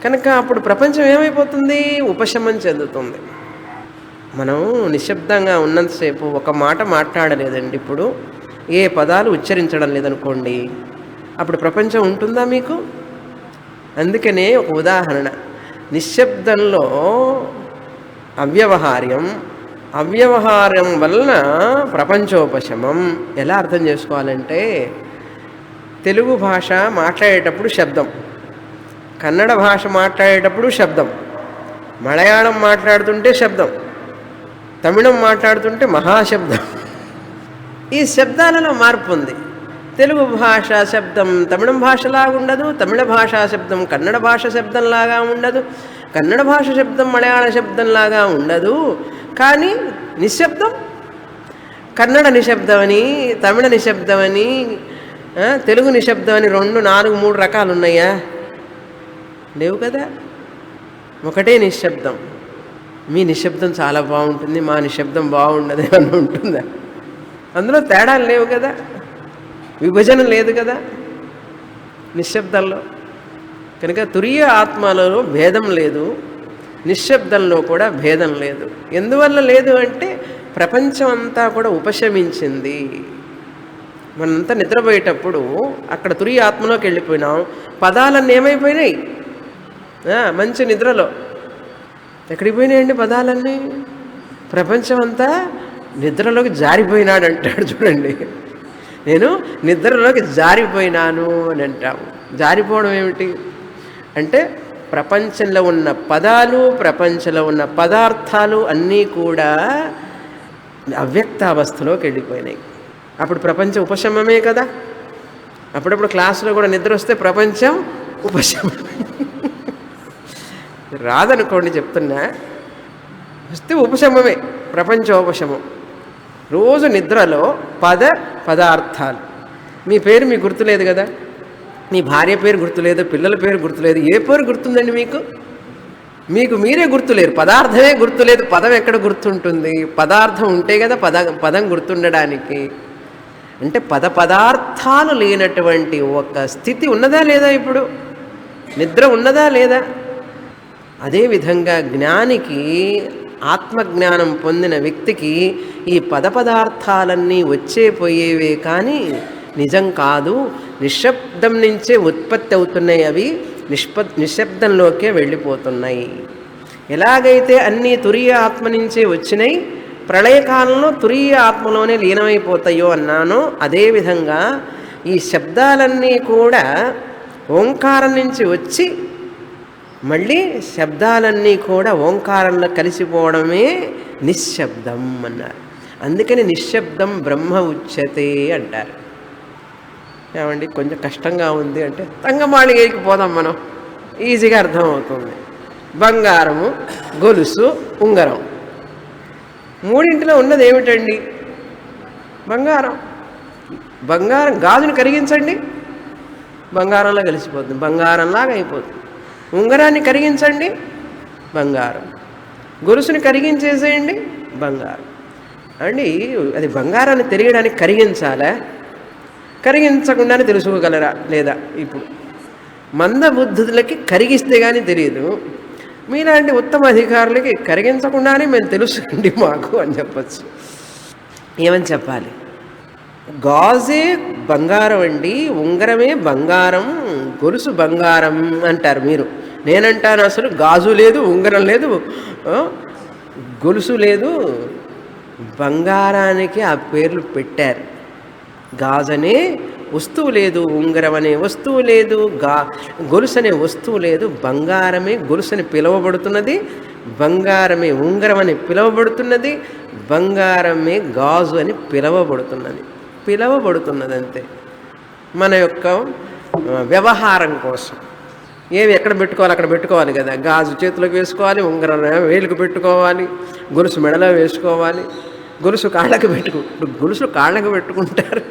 కనుక అప్పుడు ప్రపంచం ఏమైపోతుంది? ఉపశమనం చెందుతుంది. మనం నిశ్శబ్దంగా ఉన్నంతసేపు ఒక మాట మాట్లాడలేదండి, ఇప్పుడు ఏ పదాలు ఉచ్చరించడం లేదనుకోండి, అప్పుడు ప్రపంచం ఉంటుందా మీకు? అందుకనే ఒక ఉదాహరణ, నిశ్శబ్దంలో అవ్యవహార్యం, అవ్యవహార్యం వలన ప్రపంచోపశమం. ఎలా అర్థం చేసుకోవాలంటే, తెలుగు భాష మాట్లాడేటప్పుడు శబ్దం, కన్నడ భాష మాట్లాడేటప్పుడు శబ్దం, మలయాళం మాట్లాడుతుంటే శబ్దం, తమిళం మాట్లాడుతుంటే మహాశబ్దం. ఈ శబ్దాలలో మార్పు ఉంది. తెలుగు భాషా శబ్దం తమిళం భాషలాగా ఉండదు, తమిళ భాషా శబ్దం కన్నడ భాష శబ్దంలాగా ఉండదు, కన్నడ భాష శబ్దం మలయాళ శబ్దంలాగా ఉండదు, కానీ నిశ్శబ్దం కన్నడ నిశ్శబ్దమని, తమిళ నిశ్శబ్దమని, తెలుగు నిశ్శబ్దం అని 2, 4, 3 రకాలు ఉన్నాయా? లేవు కదా. ఒకటే నిశ్శబ్దం. మీ నిశ్శబ్దం చాలా బాగుంటుంది, మా నిశ్శబ్దం బాగుండదు అని ఉంటుందా? అందులో తేడాలు లేవు కదా, విభజన లేదు కదా నిశ్శబ్దంలో. కనుక తురీయ ఆత్మలలో భేదం లేదు, నిశ్శబ్దంలో కూడా భేదం లేదు. ఎందువల్ల లేదు అంటే ప్రపంచం అంతా కూడా ఉపశమించింది. మనంతా నిద్రపోయేటప్పుడు అక్కడ తురీయ ఆత్మలోకి వెళ్ళిపోయినాం, పదాలన్నీ ఏమైపోయినాయి? మంచి నిద్రలో ఎక్కడికి పోయినాయండి పదాలన్నీ? ప్రపంచం అంతా నిద్రలోకి జారిపోయినాడు అంటాడు చూడండి. నేను నిద్రలోకి జారిపోయినాను అని అంటాము. జారిపోవడం ఏమిటి అంటే ప్రపంచంలో ఉన్న పదాలు, ప్రపంచంలో ఉన్న పదార్థాలు అన్నీ కూడా అవ్యక్తావస్థలోకి వెళ్ళిపోయినాయి. అప్పుడు ప్రపంచం ఉపశమమే కదా. అప్పుడప్పుడు క్లాసులో కూడా నిద్ర వస్తే ప్రపంచం ఉపశమమే. రాదనుకోండి చెప్తున్నా, వస్తే ఉపశమమే, ప్రపంచోపశమం. రోజు నిద్రలో పదార్థాలు. మీ పేరు మీకు గుర్తులేదు కదా, మీ భార్య పేరు గుర్తులేదు, పిల్లల పేరు గుర్తులేదు, ఏ పేరు గుర్తుందండి మీకు? మీకు మీరే గుర్తులేరు, పదార్థమే గుర్తులేదు. పదం ఎక్కడ గుర్తుంటుంది? పదార్థం ఉంటే కదా పదం గుర్తుండడానికి. అంటే పదార్థాలు లేనటువంటి ఒక స్థితి ఉన్నదా లేదా? ఇప్పుడు నిద్ర ఉన్నదా లేదా? అదేవిధంగా జ్ఞానికి, ఆత్మజ్ఞానం పొందిన వ్యక్తికి ఈ పదార్థాలన్నీ వచ్చే పోయేవే కానీ నిజం కాదు. నిశ్శబ్దం నుంచే ఉత్పత్తి అవుతున్నాయి, అవి నిశ్శబ్దంలోకే వెళ్ళిపోతున్నాయి. ఎలాగైతే అన్నీ తురీయ ఆత్మ నుంచే వచ్చినాయి, ప్రళయకాలంలో తురీయ ఆత్మలోనే లీనమైపోతాయో అన్నానో, అదేవిధంగా ఈ శబ్దాలన్నీ కూడా ఓంకారం నుంచి వచ్చి మళ్ళీ శబ్దాలన్నీ కూడా ఓంకారంలో కలిసిపోవడమే నిశ్శబ్దం అన్నారు. అందుకని నిశ్శబ్దం బ్రహ్మ ఉచ్యతే అంటారు. ఏమండి కొంచెం కష్టంగా ఉంది అంటే తంగమాళిగకి పోదాం, మనం ఈజీగా అర్థమవుతుంది. బంగారము, గొలుసు, ఉంగరం, మూడింటిలో ఉన్నది ఏమిటండి? బంగారం. బంగారం గాజుని కరిగించండి, బంగారంలో కలిసిపోతుంది, బంగారంలాగా అయిపోతుంది. ఉంగరాన్ని కరిగించండి, బంగారం. గొలుసుని కరిగించేసేయండి, బంగారం. అండి అది బంగారాన్ని తెలియడానికి కరిగించాలా? కరిగించకుండానే తెలుసుకోగలరా లేదా? ఇప్పుడు మందబుద్ధులకి కరిగిస్తే కానీ తెలియదు, మీలాంటి ఉత్తమ అధికారులకి కరిగించకుండానే మేము తెలుసుకోండి మాకు అని చెప్పచ్చు. ఏమని చెప్పాలి? గాజే బంగారం అండి, ఉంగరమే బంగారం, గొలుసు బంగారం అంటారు మీరు. నేనంటాను అసలు గాజు లేదు, ఉంగరం లేదు, గొలుసు లేదు, బంగారానికి ఆ పేర్లు పెట్టారు. గాజనే వస్తువు లేదు, ఉంగరం అనే వస్తువు లేదు, గొలుసు అనే వస్తువు లేదు. బంగారమే గొలుసు అని పిలువబడుతున్నది, బంగారమే ఉంగరం అని పిలువబడుతున్నది, బంగారమే గాజు అని పిలువబడుతున్నది అంతే. మన యొక్క వ్యవహారం కోసం ఏవి ఎక్కడ పెట్టుకోవాలి అక్కడ పెట్టుకోవాలి కదా. గాజు చేతులకు వేసుకోవాలి, ఉంగరం వేలుకు పెట్టుకోవాలి, గొలుసు మెడలో వేసుకోవాలి, గొలుసు కాళ్ళకు ఇప్పుడు గొలుసులు కాళ్ళకు పెట్టుకుంటారు.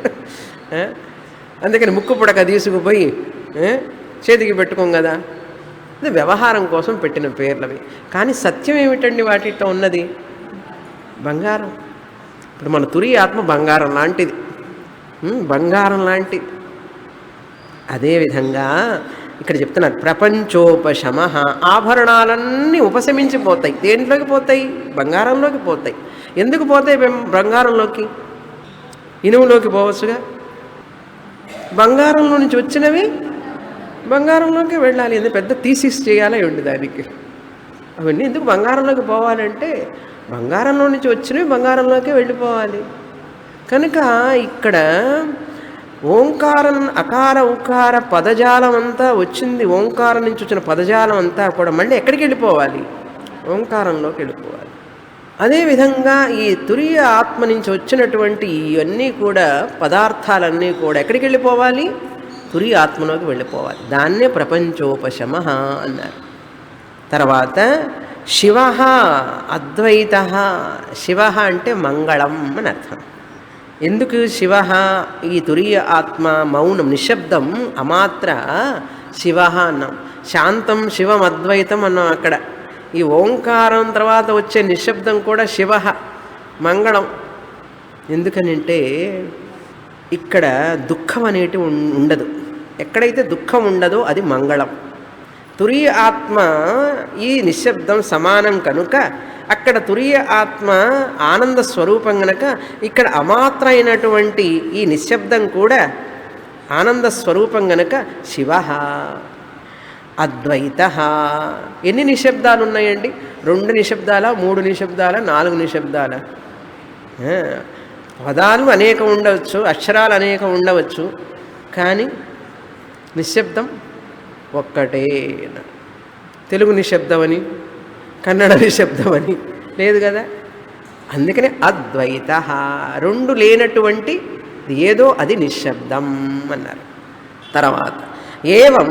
అందుకని ముక్కు పుడక తీసుకుపోయి చేతికి పెట్టుకోం కదా. ఇది వ్యవహారం కోసం పెట్టిన పేర్లవి. కానీ సత్యం ఏమిటండి వాటితో ఉన్నది? బంగారం. ఇప్పుడు మన తురీయ ఆత్మ బంగారం లాంటిది, బంగారం లాంటిది. అదేవిధంగా ఇక్కడ చెప్తున్నారు ప్రపంచోపశమ. ఆభరణాలన్నీ ఉపశమించిపోతాయి. దేంట్లోకి పోతాయి? బంగారంలోకి పోతాయి. ఎందుకు పోతాయి బంగారంలోకి? ఇనుములోకి పోవచ్చుగా. బంగారంలో నుంచి వచ్చినవి బంగారంలోకి వెళ్ళాలి. ఎందుకు పెద్ద థీసిస్ చేయాలి ఉండి దానికి? అవన్నీ ఎందుకు బంగారంలోకి పోవాలంటే బంగారంలో నుంచి వచ్చినవి బంగారంలోకి వెళ్ళిపోవాలి. కనుక ఇక్కడ ఓంకారం, అకార ఉకార పదజాలం అంతా వచ్చింది. ఓంకారం నుంచి వచ్చిన పదజాలం అంతా కూడా మళ్ళీ ఎక్కడికి వెళ్ళిపోవాలి? ఓంకారంలోకి వెళ్ళిపోవాలి. అదేవిధంగా ఈ తురీయ ఆత్మ నుంచి వచ్చినటువంటి ఇవన్నీ కూడా పదార్థాలన్నీ కూడా ఎక్కడికి వెళ్ళిపోవాలి? తురీయ ఆత్మలోకి వెళ్ళిపోవాలి. దాన్నే ప్రపంచోపశమ అన్నారు. తర్వాత శివ అద్వైత. శివ అంటే మంగళం అని అర్థం. ఎందుకు శివ? ఈ తురీయ ఆత్మ మౌనం, నిశ్శబ్దం, అమాత్ర శివ అన్నాం. శాంతం శివం అద్వైతం అన్నాం అక్కడ. ఈ ఓంకారం తర్వాత వచ్చే నిశ్శబ్దం కూడా శివ, మంగళం. ఎందుకనంటే ఇక్కడ దుఃఖం అనేటి ఉండదు. ఎక్కడైతే దుఃఖం ఉండదో అది మంగళం. తురీయ ఆత్మ ఈ నిశ్శబ్దం సమానం కనుక అక్కడ తురీయ ఆత్మ ఆనంద స్వరూపం గనక ఇక్కడ అమాత్ర అయినటువంటి ఈ నిశ్శబ్దం కూడా ఆనంద స్వరూపం గనక శివ అద్వైత. ఎన్ని నిశ్శబ్దాలు ఉన్నాయండి? 2 నిశ్శబ్దాల, 3 నిశ్శబ్దాల, 4 నిశ్శబ్దాల? పదాలు అనేకం ఉండవచ్చు, అక్షరాలు అనేకం ఉండవచ్చు, కానీ నిశ్శబ్దం ఒక్కటే. తెలుగు నిశ్శబ్దమని, కన్నడ నిశ్శబ్దమని లేదు కదా. అందుకనే అద్వైత, 2 లేనటువంటి ఏదో అది నిశ్శబ్దం అన్నారు. తర్వాత ఏవం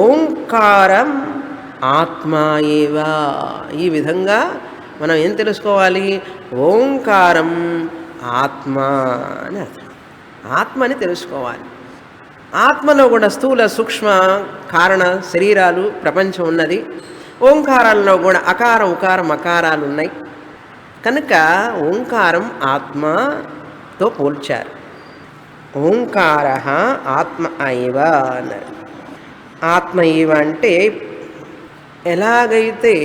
ఓంకారం ఆత్మా ఏవ. ఈ విధంగా మనం ఏం తెలుసుకోవాలి? ఓంకారం ఆత్మ అని అర్థం. ఆత్మ అని తెలుసుకోవాలి. ఆత్మలో కూడా స్థూల సూక్ష్మ కారణ శరీరాలు ప్రపంచం ఉన్నది. ఓంకారాల్లో కూడా అకార ఉకార మకారాలు ఉన్నాయి కనుక ఓంకారం ఆత్మతో పోల్చారు. ఓంకార ఆత్మ ఐవ అన్నారు. ఆత్మ ఇవ అంటే ఎలాగైతే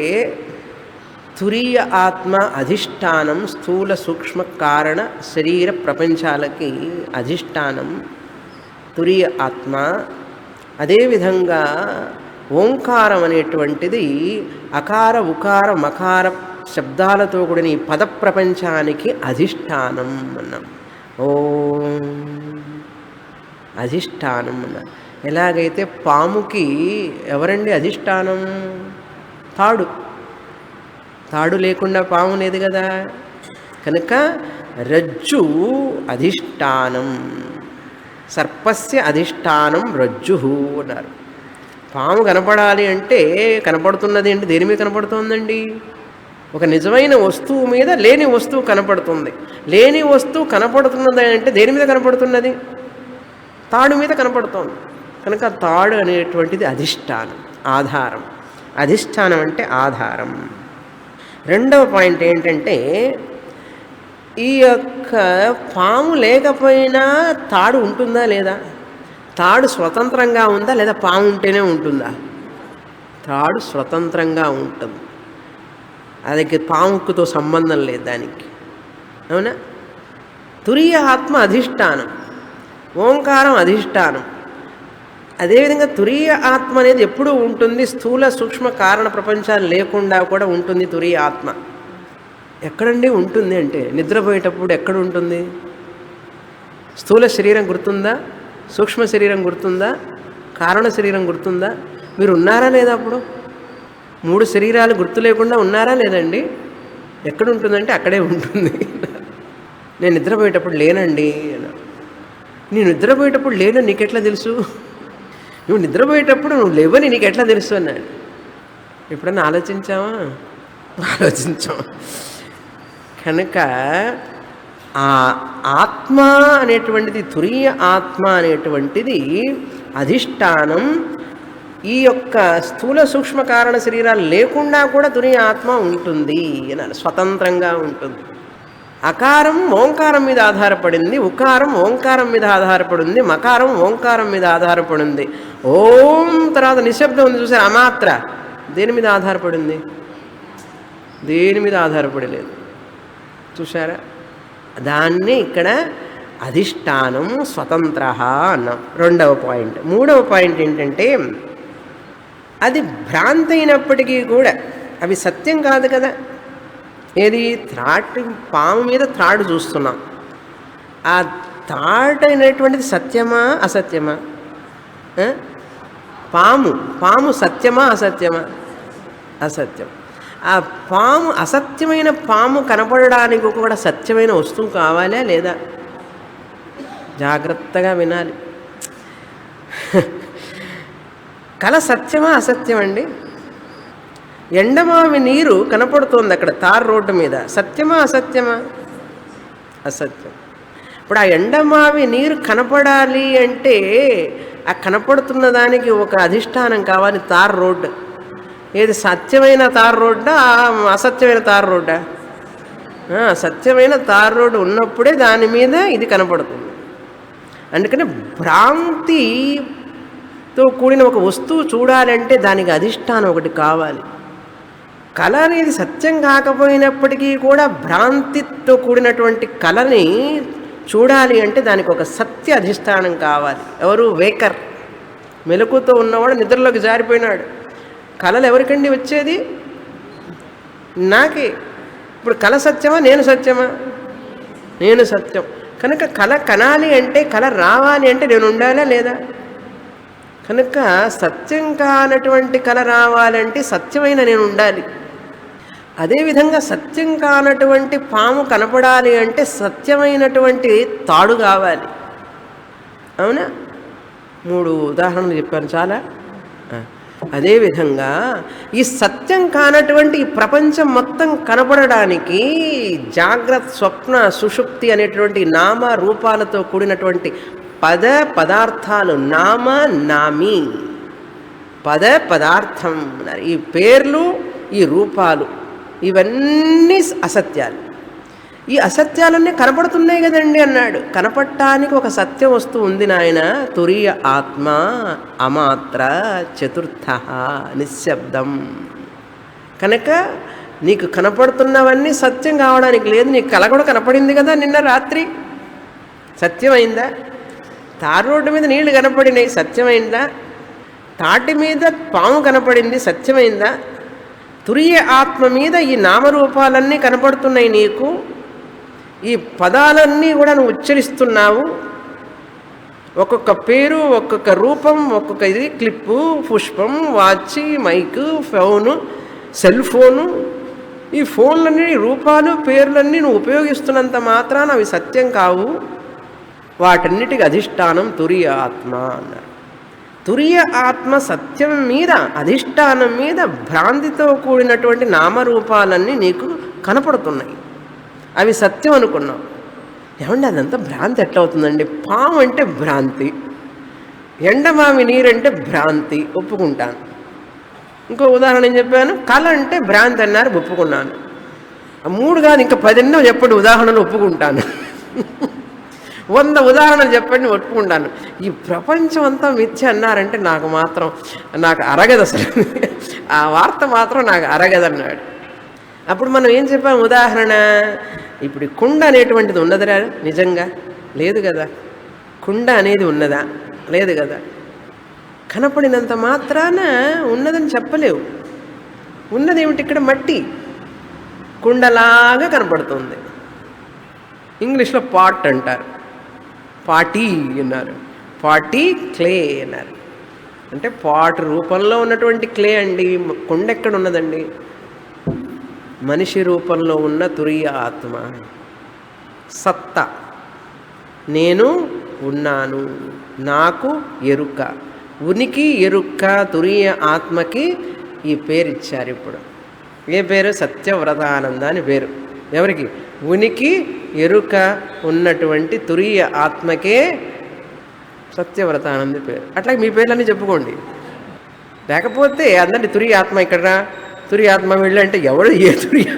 తురీయ ఆత్మ అధిష్టానం స్థూల సూక్ష్మ కారణ శరీర ప్రపంచాలకి అధిష్టానం తురీయ ఆత్మ, అదేవిధంగా ఓంకారం అనేటువంటిది అకార ఉకార మకార శబ్దాలతో కూడిన ఈ పద ప్రపంచానికి అధిష్టానం అన్నాం. ఓం అధిష్టానం అన్నాం. ఎలాగైతే పాముకి ఎవరండి అధిష్టానం? తాడు. తాడు లేకుండా పాము లేదు కదా. కనుక రజ్జు అధిష్టానం, సర్పస్య అధిష్టానం రజ్జు అన్నారు. పాము కనపడాలి అంటే కనపడుతున్నది అంటే దేని మీద కనపడుతుందండి? ఒక నిజమైన వస్తువు మీద లేని వస్తువు కనపడుతుంది. లేని వస్తువు కనపడుతున్నది అంటే దేని మీద కనపడుతున్నది? తాడు మీద కనపడుతోంది. కనుక తాడు అనేటువంటిది అధిష్టానం, ఆధారం. అధిష్టానం అంటే ఆధారం. రెండవ పాయింట్ ఏంటంటే ఈ యొక్క పాము లేకపోయినా తాడు ఉంటుందా లేదా? తాడు స్వతంత్రంగా ఉందా లేదా పాము ఉంటేనే ఉంటుందా? తాడు స్వతంత్రంగా ఉంటుంది. అది పాముకుతో సంబంధం లేదు దానికి. అవునా? తురీయ ఆత్మ అధిష్టానం, ఓంకారం అధిష్టానం. అదేవిధంగా తురీయ ఆత్మ అనేది ఎప్పుడూ ఉంటుంది. స్థూల సూక్ష్మ కారణ ప్రపంచాలు లేకుండా కూడా ఉంటుంది తురీయ ఆత్మ. ఎక్కడండి ఉంటుంది అంటే నిద్రపోయేటప్పుడు ఎక్కడ ఉంటుంది? స్థూల శరీరం గుర్తుందా? సూక్ష్మ శరీరం గుర్తుందా? కారణ శరీరం గుర్తుందా? మీరు ఉన్నారా లేదా? అప్పుడు 3 శరీరాలు గుర్తు లేకుండా ఉన్నారా లేదండి? ఎక్కడ ఉంటుందంటే అక్కడే ఉంటుంది. నేను నిద్రపోయేటప్పుడు లేనండి. నేను నిద్రపోయేటప్పుడు లేనని నీకెట్లా తెలుసు? నువ్వు నిద్రపోయేటప్పుడు నువ్వు లేవని నీకెట్లా తెలుసు అన్నాడు. ఎప్పుడన్నా ఆలోచించావా? ఆలోచించాం. కనుక ఆ ఆత్మ అనేటువంటిది, తురీయ ఆత్మ అనేటువంటిది అధిష్టానం. ఈ యొక్క స్థూల సూక్ష్మ కారణ శరీరాలు లేకుండా కూడా తురీయ ఆత్మ ఉంటుంది అని, స్వతంత్రంగా ఉంటుంది. అకారం ఓంకారం మీద ఆధారపడింది, ఉకారం ఓంకారం మీద ఆధారపడింది, మకారం ఓంకారం మీద ఆధారపడింది. ఓం తర్వాత నిశ్శబ్దం ఉంది చూసారు, అమాత్ర దేని మీద ఆధారపడింది? దేని మీద ఆధారపడలేదు. చూసారా? దాన్ని ఇక్కడ అధిష్టానం స్వతంత్ర అన్నాం. రెండవ పాయింట్. మూడవ పాయింట్ ఏంటంటే అది భ్రాంతి అయినప్పటికీ కూడా అవి సత్యం కాదు కదా. ఏది? పాము మీద త్రాడు చూస్తున్నాం. ఆ త్రాడు అయినటువంటిది సత్యమా అసత్యమా? పాము సత్యమా అసత్యమా? అసత్యం. ఆ పాము, అసత్యమైన పాము కనపడడానికి కూడా సత్యమైన వస్తువు కావాలా లేదా? జాగ్రత్తగా వినాలి. కళ సత్యమా అసత్యం అండి? ఎండమావి నీరు కనపడుతోంది అక్కడ తార్ రోడ్డు మీద. సత్యమా అసత్యమా? అసత్యం. ఇప్పుడు ఆ ఎండమావి నీరు కనపడాలి అంటే ఆ కనపడుతున్న దానికి ఒక అధిష్టానం కావాలి, తార్ రోడ్డు. ఏది సత్యమైన తార్ రోడ్డా అసత్యమైన తార్ రోడ్డా? సత్యమైన తార్ రోడ్డు ఉన్నప్పుడే దాని మీద ఇది కనపడుతుంది. అందుకని భ్రాంతితో కూడిన ఒక వస్తువు చూడాలంటే దానికి అధిష్టానం ఒకటి కావాలి. కళ అనేది సత్యం కాకపోయినప్పటికీ కూడా భ్రాంతితో కూడినటువంటి కళని చూడాలి అంటే దానికి ఒక సత్య అధిష్టానం కావాలి. ఎవరు? వేకర్. మెలకుతో ఉన్నవాడు నిద్రలోకి జారిపోయినాడు. కళలు ఎవరికండి వచ్చేది? నాకే. ఇప్పుడు కళ సత్యమా నేను సత్యమా? నేను సత్యం. కనుక కళ కనాలి అంటే, కళ రావాలి అంటే నేను ఉండాలా లేదా? కనుక సత్యం కానటువంటి కళ రావాలంటే సత్యమైన నేను ఉండాలి. అదేవిధంగా సత్యం కానటువంటి పాము కనపడాలి అంటే సత్యమైనటువంటి తాడు కావాలి. అవునా? 3 ఉదాహరణలు చెప్పాను చాలా. అదేవిధంగా ఈ సత్యం కానటువంటి ఈ ప్రపంచం మొత్తం కనపడడానికి జాగ్రత్త, స్వప్న, సుషుప్తి అనేటువంటి నామ రూపాలతో కూడినటువంటి పదార్థాలు, నామ నామి, పదార్థం. ఈ పేర్లు, ఈ రూపాలు, ఇవన్నీ అసత్యాలు. ఈ అసత్యాలన్నీ కనపడుతున్నాయి కదండి అన్నాడు. కనపడటానికి ఒక సత్య వస్తువు ఉంది నాయన. తురీయ ఆత్మ అమాత్ర చతుర్థ నిశ్శబ్దం. కనుక నీకు కనపడుతున్నవన్నీ సత్యం కావడానికి లేదు. నీకు కళ కూడా కనపడింది కదా నిన్న రాత్రి, సత్యమైందా? తారు రోడ్డు మీద నీళ్లు కనపడినాయి, సత్యమైందా? తాటి మీద పాము కనపడింది, సత్యమైందా? తురీయ ఆత్మ మీద ఈ నామరూపాలన్నీ కనపడుతున్నాయి నీకు. ఈ పదాలన్నీ కూడా నువ్వు ఉచ్చరిస్తున్నావు. ఒక్కొక్క పేరు, ఒక్కొక్క రూపం, ఒక్కొక్క ఇది క్లిప్పు, పుష్పం, watch, mike, phone, cell phone, ఈ ఫోన్లన్నీ రూపాలు, పేర్లన్నీ నువ్వు ఉపయోగిస్తున్నంత మాత్రాన అవి సత్యం కావు. వాటన్నిటికి అధిష్టానం తురీయ ఆత్మ అన్నారు. తురీయ ఆత్మ సత్యం మీద, అధిష్టానం మీద భ్రాంతితో కూడినటువంటి నామరూపాలన్నీ నీకు కనపడుతున్నాయి. అవి సత్యం అనుకున్నాం. ఏమండి అదంతా భ్రాంతి ఎట్లా అవుతుందండి? పాము అంటే భ్రాంతి, ఎండమామి నీరంటే భ్రాంతి, ఒప్పుకుంటాను. ఇంకో ఉదాహరణ ఏం చెప్పాను? కళ అంటే భ్రాంతి అన్నారు, ఒప్పుకున్నాను. 3 కాదు ఇంకా 10 చెప్పండి ఉదాహరణలు, ఒప్పుకుంటాను. 100 ఉదాహరణలు చెప్పండి, ఒప్పుకుంటాను. ఈ ప్రపంచం అంతా మిథ్య అన్నారంటే నాకు అరగదు అసలు. ఆ వార్త మాత్రం నాకు అరగదన్నాడు. అప్పుడు మనం ఏం చెప్పాం ఉదాహరణ? ఇప్పుడు కుండ అనేటువంటిది ఉన్నదిరా నిజంగా? లేదు కదా. కుండ అనేది ఉన్నదా? లేదు కదా. కనపడినంత మాత్రాన ఉన్నదని చెప్పలేవు. ఉన్నదేమిటి? ఇక్కడ మట్టి కుండలాగా కనపడుతుంది. ఇంగ్లీష్లో పాట్ అంటారు, పాటీ అన్నారు, పాటీ క్లే అన్నారు. అంటే పాట్ రూపంలో ఉన్నటువంటి క్లే అండి. కుండ ఎక్కడ ఉన్నదండి? మనిషి రూపంలో ఉన్న తురీయ ఆత్మ సత్తా. నేను ఉన్నాను, నాకు ఎరుక, ఉనికి ఎరుక. తురీయ ఆత్మకి ఈ పేరు ఇచ్చారు. ఇప్పుడు ఏ పేరు? సత్యవ్రతానంద అని పేరు. ఎవరికి? ఉనికి ఎరుక ఉన్నటువంటి తురీయ ఆత్మకే సత్యవ్రతానంద పేరు. అట్లా మీ పేర్లన్నీ చెప్పుకోండి. లేకపోతే అందరినీ తురీయ ఆత్మ ఇక్కడ, తురీయ ఆత్మ వెళ్ళంటే ఎవడు ఏ తురీయ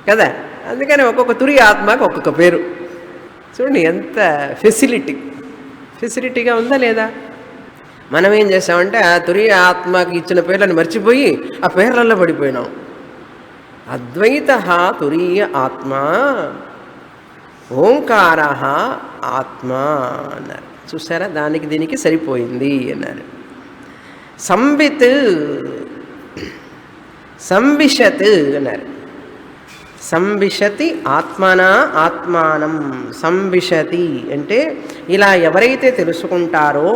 కదా. అందుకని ఒక్కొక్క తురీయ ఆత్మకి ఒక్కొక్క పేరు. చూడండి ఎంత ఫెసిలిటీగా ఉందా లేదా? మనం ఏం చేసామంటే ఆ తురీయ ఆత్మకి ఇచ్చిన పేర్లను మర్చిపోయి ఆ పేర్లలో పడిపోయినాం. అద్వైత తురీయ ఆత్మ, ఓంకార ఆత్మ అన్నారు. చూసారా, దానికి దీనికి సరిపోయింది అన్నారు. సంవిశత్ అన్నారు. సంవిశతి ఆత్మనా ఆత్మానం. సంవిశతి అంటే ఇలా ఎవరైతే తెలుసుకుంటారో,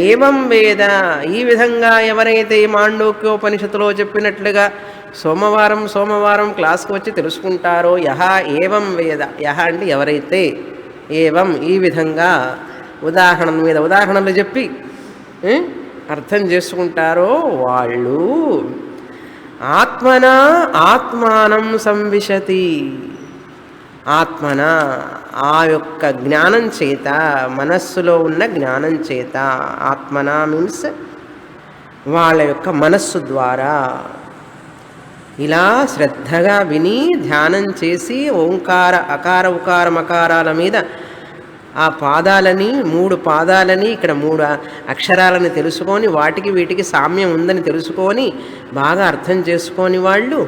ఏవం వేద, ఈ విధంగా ఎవరైతే మాండూక్యోపనిషత్తులో చెప్పినట్లుగా సోమవారం క్లాస్కి వచ్చి తెలుసుకుంటారో, ఏవం వేద, అంటే ఎవరైతే, ఏవం ఈ విధంగా ఉదాహరణల మీద ఉదాహరణలు చెప్పి అర్థం చేసుకుంటారో వాళ్ళు ఆత్మనా ఆత్మానం సంవిశతి. ఆత్మన ఆ యొక్క జ్ఞానం చేత, మనస్సులో ఉన్న జ్ఞానం చేత, ఆత్మన మీన్స్ వాళ్ళ యొక్క మనస్సు ద్వారా ఇలా శ్రద్ధగా విని ధ్యానం చేసి ఓంకార అకార ఉకార మకారాల మీద ఆ పాదాలని 3 పాదాలని ఇక్కడ 3 అక్షరాలని తెలుసుకొని వాటికి వీటికి సామ్యం ఉందని తెలుసుకొని బాగా అర్థం చేసుకొని వాళ్ళు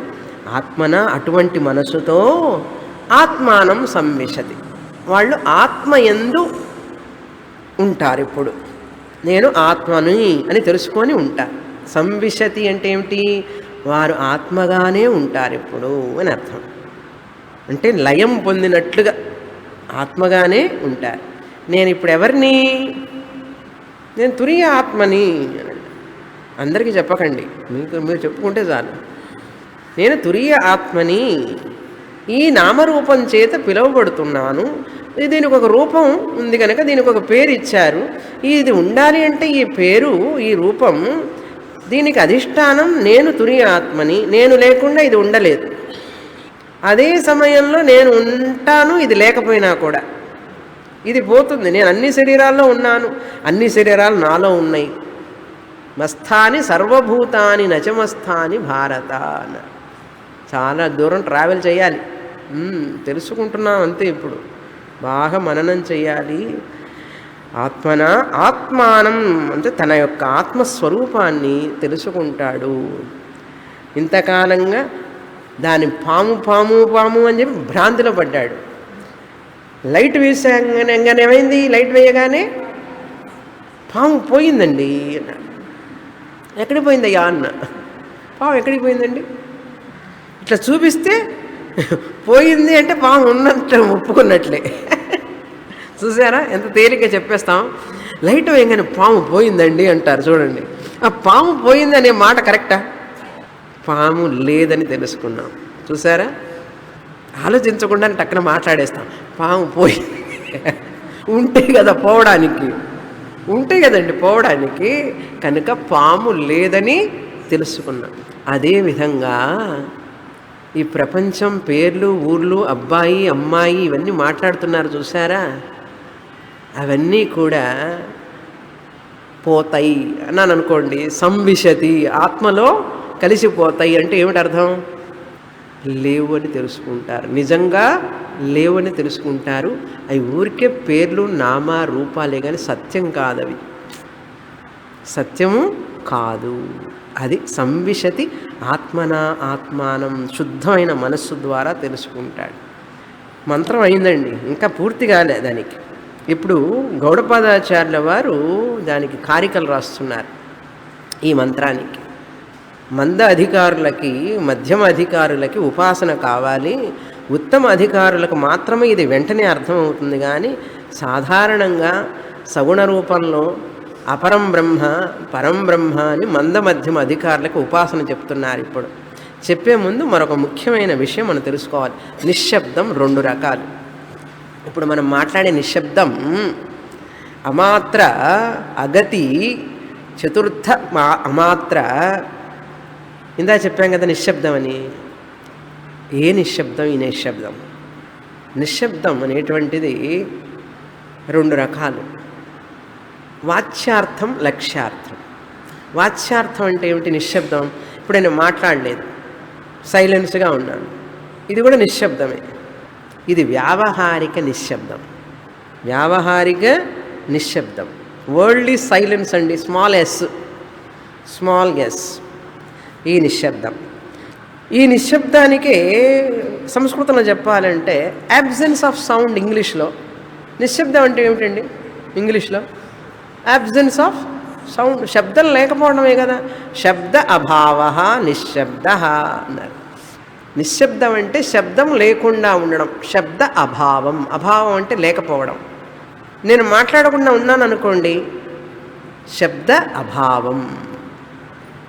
ఆత్మన అటువంటి మనసుతో ఆత్మానం సంవిశతి, వాళ్ళు ఆత్మయందు ఉంటారు. ఇప్పుడు నేను ఆత్మని అని తెలుసుకొని ఉంటారు. సంవిశతి అంటే ఏమిటి? వారు ఆత్మగానే ఉంటారు ఇప్పుడు అని అర్థం. అంటే లయం పొందినట్లుగా ఆత్మగానే ఉంటారు. నేను ఇప్పుడు ఎవరిని? నేను తురియ ఆత్మని. అందరికీ చెప్పకండి, మీరు చెప్పుకుంటే చాలు. నేను తురియ ఆత్మని, ఈ నామరూపం చేత పిలువబడుతున్నాను. దీనికి ఒక రూపం ఉంది కనుక దీనికి ఒక పేరు ఇచ్చారు. ఇది ఉండాలి అంటే ఈ పేరు, ఈ రూపం, దీనికి అధిష్టానం నేను తురియ ఆత్మని. నేను లేకుండా ఇది ఉండలేదు. అదే సమయంలో నేను ఉంటాను ఇది లేకపోయినా కూడా. ఇది పోతుంది. నేను అన్ని శరీరాల్లో ఉన్నాను, అన్ని శరీరాలు నాలో ఉన్నాయి. మస్థాని సర్వభూతాని నచమస్థాని భారత. చాలా దూరం ట్రావెల్ చేయాలి. తెలుసుకుంటున్నాం అంతే. ఇప్పుడు బాగా మననం చేయాలి. ఆత్మన ఆత్మానం అంటే తన యొక్క ఆత్మస్వరూపాన్ని తెలుసుకుంటాడు. ఇంతకాలంగా దాని పాము పాము పాము అని చెప్పి భ్రాంతిలో పడ్డాడు. లైట్ వేసాగానే ఏమైంది? లైట్ వేయగానే పాము పోయిందండి అన్నాడు. ఎక్కడికి పోయిందయ్యా అన్న. పాము ఎక్కడికి పోయిందండి? ఇట్లా చూపిస్తే పోయింది అంటే పాము ఉన్నట్టు ఒప్పుకున్నట్లే. చూసారా ఎంత తేలిక చెప్పేస్తాం. లైట్ వేయగానే పాము పోయిందండి అంటారు. చూడండి, ఆ పాము పోయింది అనే మాట కరెక్టా? పాము లేదని తెలుసుకున్నాం. చూసారా, ఆలోచించకుండా టక్కన మాట్లాడేస్తాం. పాము పోయింది ఉంటే కదా పోవడానికి, ఉంటే కదండి పోవడానికి. కనుక పాము లేదని తెలుసుకున్నాం. అదేవిధంగా ఈ ప్రపంచం పేర్లు, ఊర్లు, అబ్బాయి అమ్మాయి ఇవన్నీ మాట్లాడుతున్నారు చూసారా, అవన్నీ కూడా పోతాయి అన్నాను అనుకోండి. సంవిశతి ఆత్మలో కలిసిపోతాయి అంటే ఏమిటి అర్థం? లేవు అని తెలుసుకుంటారు. నిజంగా లేవు అని తెలుసుకుంటారు. అవి ఊరికే పేర్లు, నామ, రూపాలే కానీ సత్యం కాదవి, సత్యము కాదు. అది సంవిశతి. ఆత్మన ఆత్మానం శుద్ధమైన మనస్సు ద్వారా తెలుసుకుంటాడు. మంత్రం అయిందండి, ఇంకా పూర్తి కాలే దానికి. ఇప్పుడు గౌడపాదాచార్యుల వారు దానికి కారికలు రాస్తున్నారు ఈ మంత్రానికి. మంద అధికారులకి, మధ్యమ అధికారులకి ఉపాసన కావాలి. ఉత్తమ అధికారులకు మాత్రమే ఇది వెంటనే అర్థమవుతుంది. కానీ సాధారణంగా సగుణ రూపంలో అపరం బ్రహ్మ, పరం బ్రహ్మ అని మంద మధ్యమ అధికారులకు ఉపాసన చెప్తున్నారు. ఇప్పుడు చెప్పే ముందు మరొక ముఖ్యమైన విషయం మనం తెలుసుకోవాలి. నిశ్శబ్దం 2 రకాలు. ఇప్పుడు మనం మాట్లాడే నిశ్శబ్దం అమాత్ర, అగతి, చతుర్థ అమాత్ర. ఇందా చెప్పాం కదా నిశ్శబ్దం అని. ఏ నిశ్శబ్దం? ఈ నిశ్శబ్దం. నిశ్శబ్దం అనేటువంటిది 2 రకాలు. వాచ్యార్థం, లక్ష్యార్థం. వాచ్యార్థం అంటే ఏమిటి? నిశ్శబ్దం. ఇప్పుడు నేను మాట్లాడలేదు, సైలెన్స్గా ఉన్నాను, ఇది కూడా నిశ్శబ్దమే. ఇది వ్యావహారిక నిశ్శబ్దం. వ్యావహారిక నిశ్శబ్దం. వరల్డ్లీ సైలెన్స్ అండి, స్మాల్ ఎస్, స్మాల్ ఎస్. ఈ నిశ్శబ్దం. ఈ నిశ్శబ్దానికి సంస్కృతంలో చెప్పాలంటే అబ్సెన్స్ ఆఫ్ సౌండ్. ఇంగ్లీష్లో నిశ్శబ్దం అంటే ఏమిటండి? ఇంగ్లీష్లో అబ్సెన్స్ ఆఫ్ సౌండ్, శబ్దం లేకపోవడమే కదా. శబ్ద అభావ నిశ్శబ్ద అన్నారు. నిశ్శబ్దం అంటే శబ్దం లేకుండా ఉండడం. శబ్ద అభావం, అభావం అంటే లేకపోవడం. నేను మాట్లాడకుండా ఉన్నాను అనుకోండి, శబ్ద అభావం.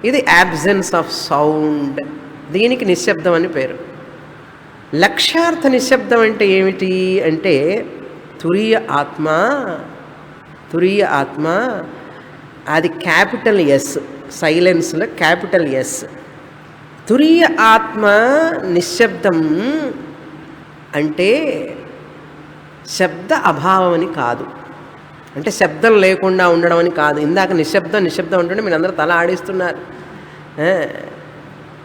ఇది అబ్సెన్స్ ఆఫ్ సౌండ్. దీనికి నిశ్శబ్దం అని పేరు. లక్ష్యార్థ నిశ్శబ్దం అంటే ఏమిటి అంటే తురీయ ఆత్మ, తురీయ ఆత్మ అది క్యాపిటల్ ఎస్, సైలెన్స్లో క్యాపిటల్ ఎస్. తురీయ ఆత్మ నిశ్శబ్దం అంటే శబ్ద అభావం అని కాదు, అంటే శబ్దం లేకుండా ఉండడం అని కాదు. ఇందాక నిశ్శబ్దం నిశ్శబ్దం ఉంటుంటే మీరు అందరూ తల ఆడిస్తున్నారు.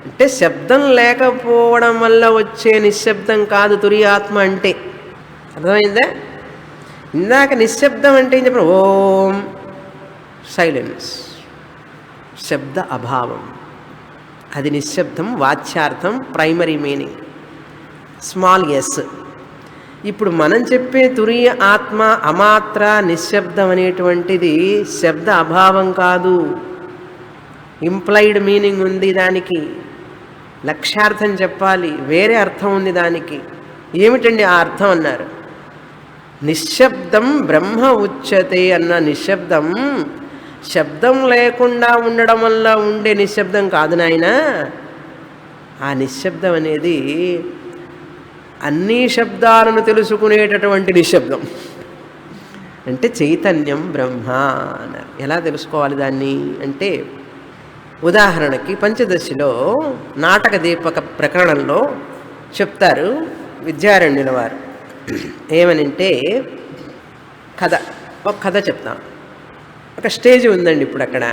అంటే శబ్దం లేకపోవడం వల్ల వచ్చే నిశ్శబ్దం కాదు తురీయ ఆత్మ అంటే. అర్థమైందా? ఇందాక నిశ్శబ్దం అంటే ఏం చెప్పారు? ఓం, సైలెన్స్, శబ్ద అభావం, అది నిశ్శబ్దం. వాచ్యార్థం, ప్రైమరీ మీనింగ్ స్మాల్ ఎస్. ఇప్పుడు మనం చెప్పే తురీయ ఆత్మ అమాత్ర నిశ్శబ్దం అనేటువంటిది శబ్ద అభావం కాదు, ఇంప్లైడ్ మీనింగ్ ఉంది దానికి. లక్ష్యార్థం చెప్పాలి, వేరే అర్థం ఉంది దానికి. ఏమిటండి ఆ అర్థం అన్నారు? నిశ్శబ్దం బ్రహ్మ ఉచ్యతే అన్న నిశ్శబ్దం శబ్దం లేకుండా ఉండడం వల్ల ఉండే నిశ్శబ్దం కాదు నాయన. ఆ నిశ్శబ్దం అనేది అన్ని శబ్దాలను తెలుసుకునేటటువంటి నిశ్శబ్దం. అంటే చైతన్యం బ్రహ్మ అన్నారు. ఎలా తెలుసుకోవాలి దాన్ని అంటే, ఉదాహరణకి పంచదశిలో నాటక దీపక ప్రకరణంలో చెప్తారు విద్యారణ్యుల వారు. ఏమనంటే కథ, ఒక కథ చెప్తాం. ఒక స్టేజ్ ఉందండి ఇప్పుడు అక్కడ,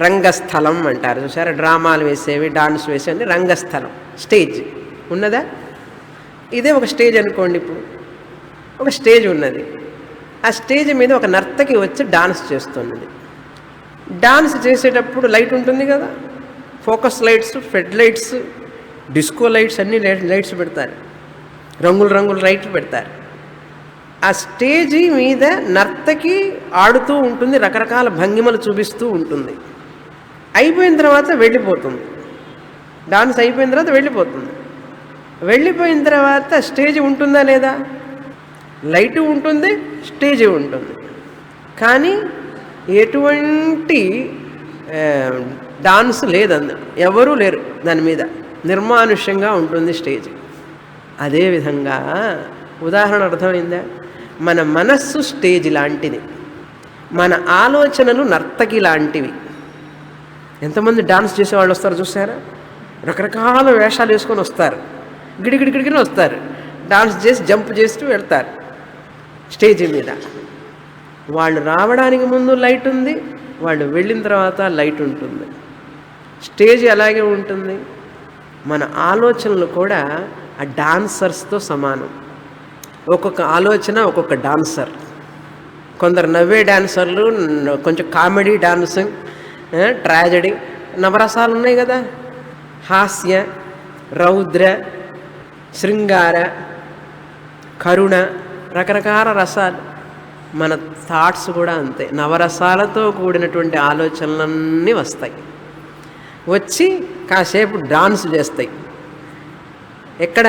రంగస్థలం అంటారు చూసారా, డ్రామాలు వేసేవి, డాన్స్ వేసేవి, రంగస్థలం స్టేజ్ ఉన్నదా? ఇదే ఒక స్టేజ్ అనుకోండి. ఇప్పుడు ఒక స్టేజ్ ఉన్నది, ఆ స్టేజ్ మీద ఒక నర్తకి వచ్చి డాన్స్ చేస్తున్నది. డాన్స్ చేసేటప్పుడు లైట్ ఉంటుంది కదా, focus lights, fed lights, disco lights, అన్ని లైట్స్ పెడతారు, రంగులు రంగులు లైట్లు పెడతారు. ఆ స్టేజీ మీద నర్తకి ఆడుతూ ఉంటుంది, రకరకాల భంగిమలు చూపిస్తూ ఉంటుంది. అయిపోయిన తర్వాత వెళ్ళిపోతుంది, డాన్స్ అయిపోయిన తర్వాత వెళ్ళిపోతుంది. వెళ్ళిపోయిన తర్వాత స్టేజ్ ఉంటుందా లేదా? లైటు ఉంటుంది, స్టేజ్ ఉంటుంది, కానీ ఎటువంటి డాన్స్ లేదందు, ఎవరూ లేరు దాని మీద, నిర్మానుష్యంగా ఉంటుంది స్టేజ్. అదేవిధంగా ఉదాహరణ అర్థమైందా? మన మనస్సు స్టేజ్ లాంటిది, మన ఆలోచనలు నర్తకి లాంటివి. ఎంతమంది డాన్స్ చేసేవాళ్ళు వస్తారు చూసారా? రకరకాల వేషాలు వేసుకొని వస్తారు, గిడిగిడిగిడిగిన వస్తారు, డాన్స్ చేసి జంప్ చేస్తూ వెళ్తారు స్టేజ్ మీద. వాళ్ళు రావడానికి ముందు లైట్ ఉంది, వాళ్ళు వెళ్ళిన తర్వాత లైట్ ఉంటుంది. స్టేజ్ అలాగే ఉంటుంది. మన ఆలోచనలు కూడా ఆ డాన్సర్స్తో సమానం. ఒక్కొక్క ఆలోచన ఒక్కొక్క డాన్సర్. కొందరు నవ్వే డాన్సర్లు, కొంచెం కామెడీ డాన్సింగ్, ట్రాజడీ, నవరసాలు ఉన్నాయి కదా, హాస్య, రౌద్ర, శృంగార, కరుణ, రకరకాల రసాలు. మన థాట్స్ కూడా అంతే, నవరసాలతో కూడినటువంటి ఆలోచనలన్నీ వస్తాయి, వచ్చి కాసేపు డాన్స్ చేస్తాయి. ఎక్కడ?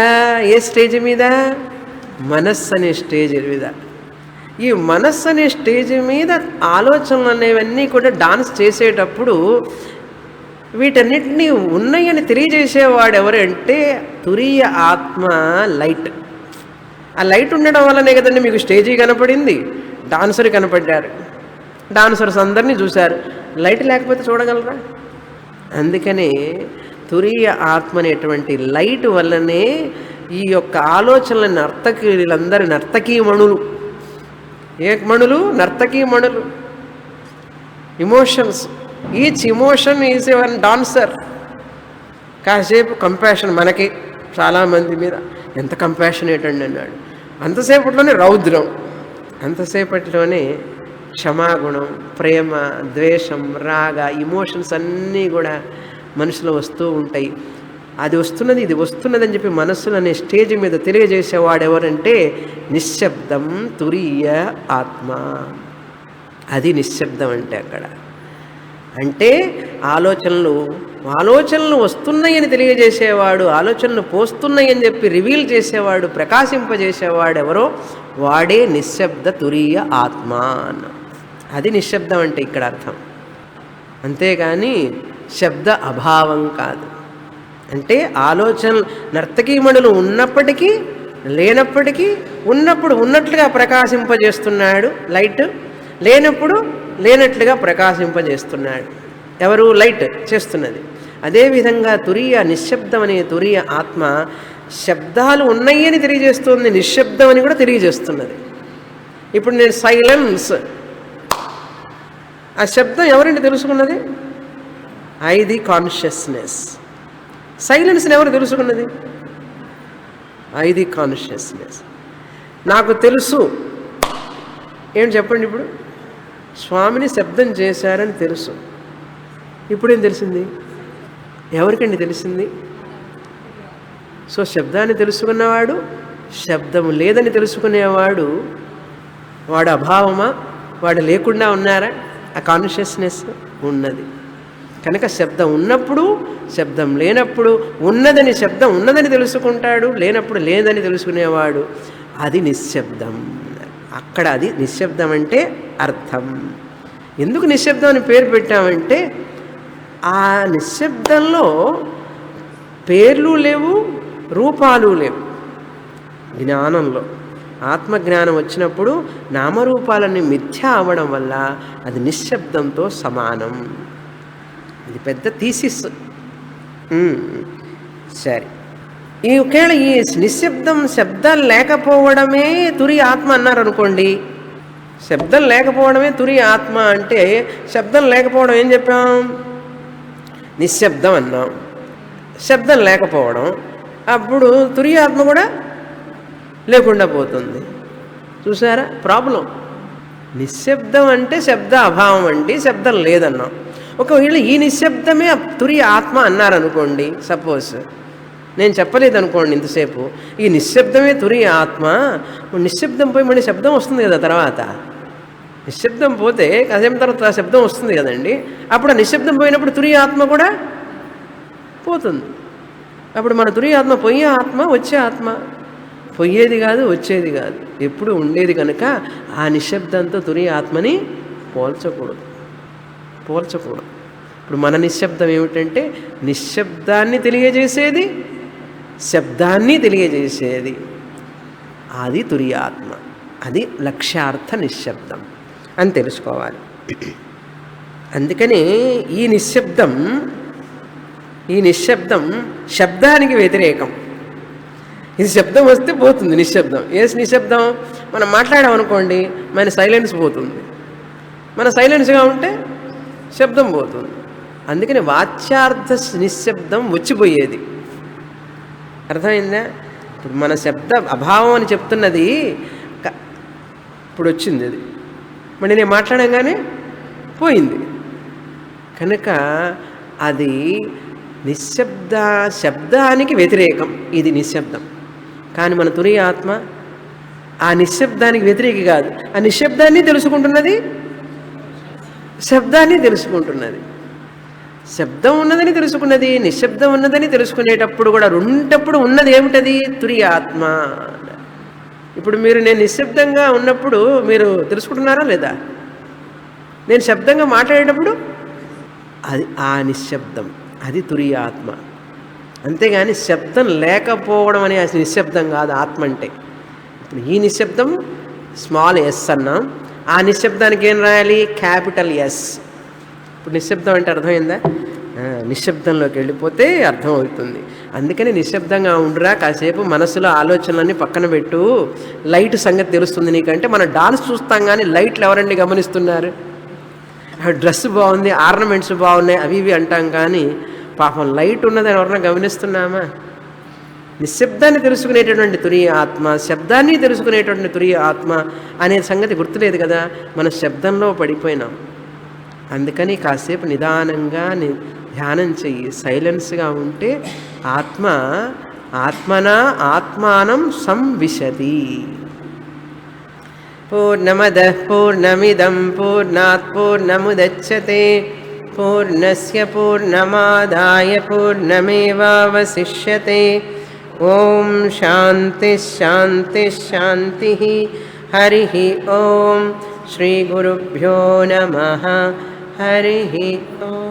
ఏ స్టేజ్ మీద? మనస్సు అనే స్టేజ్ మీద. ఈ మనస్సు అనే స్టేజ్ మీద ఆలోచనలు అనేవన్నీ కూడా డాన్స్ చేసేటప్పుడు వీటన్నిటినీ ఉన్నాయని తెలియజేసేవాడు ఎవరంటే తురీయ ఆత్మ లైట్. ఆ లైట్ ఉండడం వల్లనే కదండి మీకు స్టేజీ కనపడింది, డాన్సర్ కనపడ్డారు, డాన్సర్స్ అందరినీ చూశారు. లైట్ లేకపోతే చూడగలరా? అందుకనే తురీయ ఆత్మ అనేటువంటి లైట్ వల్లనే ఈ యొక్క ఆలోచనల నర్తకీలందరి నర్తకీమణులు. ఏ మణులు? నర్తకీమణులు. Emotions, each emotion is a one dancer. కాసేపు కంపాషన్, మనకి చాలామంది మీద ఎంత కంపాషనేట్ అండి అన్నాడు, అంతసేపట్లోనే రౌద్రం, అంతసేపట్లోనే క్షమాగుణం, ప్రేమ, ద్వేషం, రాగ, ఇమోషన్స్ అన్నీ కూడా మనసులో వస్తూ ఉంటాయి. అది వస్తున్నది, ఇది వస్తున్నది అని చెప్పి మనస్సులు అనే స్టేజ్ మీద తెలియజేసేవాడు ఎవరంటే నిశ్శబ్దం తురీయ ఆత్మ. అది నిశ్శబ్దం అంటే అక్కడ. అంటే ఆలోచనలు వస్తున్నాయని తెలియజేసేవాడు, ఆలోచనలు పోస్తున్నాయని చెప్పి రివీల్ చేసేవాడు, ప్రకాశింపజేసేవాడు ఎవరో వాడే నిశ్శబ్ద తురీయ ఆత్మ అన్న. అది నిశ్శబ్దం అంటే ఇక్కడ అర్థం. అంతేగాని శబ్ద అభావం కాదు. అంటే ఆలోచనలు నర్తకీమణులు ఉన్నప్పటికీ లేనప్పటికీ ఉన్నప్పుడు ఉన్నట్లుగా ప్రకాశింపజేస్తున్నాడు లైట్, లేనప్పుడు లేనట్లుగా ప్రకాశింపజేస్తున్నాడు. ఎవరు? లైట్ చేస్తున్నది. అదేవిధంగా తురీయ నిశ్శబ్దం అనే తురీయ ఆత్మ శబ్దాలు ఉన్నాయి అని తెలియజేస్తుంది, నిశ్శబ్దం అని కూడా తెలియజేస్తున్నది. ఇప్పుడు నేను సైలెన్స్, ఆ శబ్దం ఎవరండి తెలుసుకున్నది? ఐది కాన్షియస్నెస్. సైలెన్స్ని ఎవరు తెలుసుకున్నది? ఐది కాన్షియస్నెస్. నాకు తెలుసు ఏం చెప్పండి. ఇప్పుడు స్వామిని శబ్దం చేశారని తెలుసు. ఇప్పుడేం తెలిసింది? ఎవరికండి తెలిసింది? సో శబ్దాన్ని తెలుసుకున్నవాడు, శబ్దం లేదని తెలుసుకునేవాడు, వాడు అభావమా? వాడు లేకుండా ఉన్నారా? ఆ కాన్షియస్నెస్ ఉన్నది. కనుక శబ్దం ఉన్నప్పుడు, శబ్దం లేనప్పుడు, ఉన్నదని శబ్దం ఉన్నదని తెలుసుకుంటాడు, లేనప్పుడు లేదని తెలుసుకునేవాడు. అది నిశ్శబ్దం. అక్కడ అది నిశ్శబ్దం అంటే అర్థం. ఎందుకు నిశ్శబ్దం అని పేరు పెట్టామంటే ఆ నిశ్శబ్దంలో పేర్లు లేవు, రూపాలు లేవు. జ్ఞానంలో ఆత్మజ్ఞానం వచ్చినప్పుడు నామరూపాలన్నీ మిథ్య అవ్వడం వల్ల అది నిశ్శబ్దంతో సమానం. ఇది పెద్ద థీసిస్. సరే, ఒకవేళ ఈ నిశ్శబ్దం, శబ్దాలు లేకపోవడమే తురీయ ఆత్మ అన్నారు అనుకోండి. శబ్దం లేకపోవడమే తురీయ ఆత్మ అంటే శబ్దం లేకపోవడం ఏం చెప్పాం? నిశ్శబ్దం అన్నాం. శబ్దం లేకపోవడం, అప్పుడు తురీయ ఆత్మ కూడా లేకుండా పోతుంది. చూసారా ప్రాబ్లం? నిశ్శబ్దం అంటే శబ్ద అభావం అండి, శబ్దం లేదన్నాం. ఒకవేళ ఈ నిశ్శబ్దమే తురీయ ఆత్మ అన్నారనుకోండి, సపోజ్ నేను చెప్పలేదనుకోండి ఇంతసేపు, ఈ నిశ్శబ్దమే తురీయ ఆత్మ, నిశ్శబ్దం పోయి మళ్ళీ శబ్దం వస్తుంది కదా. తర్వాత నిశ్శబ్దం పోతే కాసేపు తర్వాత శబ్దం వస్తుంది కదండి. అప్పుడు ఆ నిశ్శబ్దం పోయినప్పుడు తురీయ ఆత్మ కూడా పోతుంది. అప్పుడు మన తురీయ ఆత్మ పోయే ఆత్మ, వచ్చే ఆత్మ. పోయేది కాదు, వచ్చేది కాదు, ఎప్పుడు ఉండేది. కనుక ఆ నిశ్శబ్దంతో తురీయ ఆత్మని పోల్చకూడదు. ఇప్పుడు మన నిశ్శబ్దం ఏమిటంటే నిశ్శబ్దాన్ని తెలియజేసేది, శబ్దాన్ని తెలియజేసేది. అది తురీయ ఆత్మ. అది లక్ష్యార్థ నిశ్శబ్దం అని తెలుసుకోవాలి. అందుకని ఈ నిశ్శబ్దం శబ్దానికి వ్యతిరేకం. ఇది శబ్దం వస్తే పోతుంది నిశ్శబ్దం. ఏ నిశ్శబ్దం? మనం మాట్లాడామనుకోండి, మన సైలెన్స్ పోతుంది. మన సైలెన్స్గా ఉంటే శబ్దం పోతుంది. అందుకని వాచ్యార్థ నిశ్శబ్దం వచ్చిపోయేది. అర్థమైందా? ఇప్పుడు మన శబ్ద అభావం అని చెప్తున్నది ఇప్పుడు వచ్చింది, అది మళ్ళీ నేను మాట్లాడంగానే పోయింది. కనుక అది శబ్దానికి వ్యతిరేకం. ఇది నిశ్శబ్దం. కానీ మన తురీయ ఆత్మ ఆ నిశ్శబ్దానికి వ్యతిరేకి కాదు. ఆ నిశ్శబ్దాన్ని తెలుసుకుంటున్నది, శబ్దాన్ని తెలుసుకుంటున్నది. శబ్దం ఉన్నదని తెలుసుకున్నది, నిశ్శబ్దం ఉన్నదని తెలుసుకునేటప్పుడు కూడా రెండప్పుడు ఉన్నది ఏమిటది? తురీయ ఆత్మ. ఇప్పుడు నేను నిశ్శబ్దంగా ఉన్నప్పుడు మీరు తెలుసుకుంటున్నారా లేదా? నేను శబ్దంగా మాట్లాడేటప్పుడు అది ఆ నిశ్శబ్దం, అది తురీయ ఆత్మ. అంతేగాని శబ్దం లేకపోవడం అనే నిశ్శబ్దం కాదు ఆత్మ అంటే. ఇప్పుడు ఈ నిశ్శబ్దం స్మాల్ ఎస్ అన్నాం, ఆ నిశ్శబ్దానికి ఏం రాయాలి? Capital S. ఇప్పుడు నిశ్శబ్దం అంటే అర్థమైందా? నిశ్శబ్దంలోకి వెళ్ళిపోతే అర్థమవుతుంది. అందుకని నిశ్శబ్దంగా ఉండురా, కాసేపు మనసులో ఆలోచనలన్నీ పక్కన పెట్టు, లైట్ సంగతి తెలుస్తుంది నీకంటే. మన డాన్స్ చూస్తాం కానీ లైట్లు ఎవరండి గమనిస్తున్నారు? డ్రెస్ బాగుంది, ఆర్నమెంట్స్ బాగున్నాయి, అవి ఇవి అంటాం కానీ పాపం లైట్ ఉన్నదని ఎవరన్నా గమనిస్తున్నామా? నిశ్శబ్దాన్ని తెలుసుకునేటటువంటి తురీయ ఆత్మ, శబ్దాన్ని తెలుసుకునేటువంటి తురీయ ఆత్మ అనే సంగతి గుర్తులేదు కదా. మనం శబ్దంలో పడిపోయినాం. అందుకని కాసేపు నిదానంగా ధ్యానం చెయ్యి, సైలెన్స్గా ఉంటే ఆత్మానం సంవిశతి. పూర్ణమదః పూర్ణమిదం పూర్ణాత్ పూర్ణముదచ్యతే పూర్ణస్య పూర్ణమాదాయ పూర్ణమేవావశిష్యతే. ఓం శాంతి శాంతి శాంతి. హరి ఓం. శ్రీ గురుభ్యో నమః. హరి ఓం.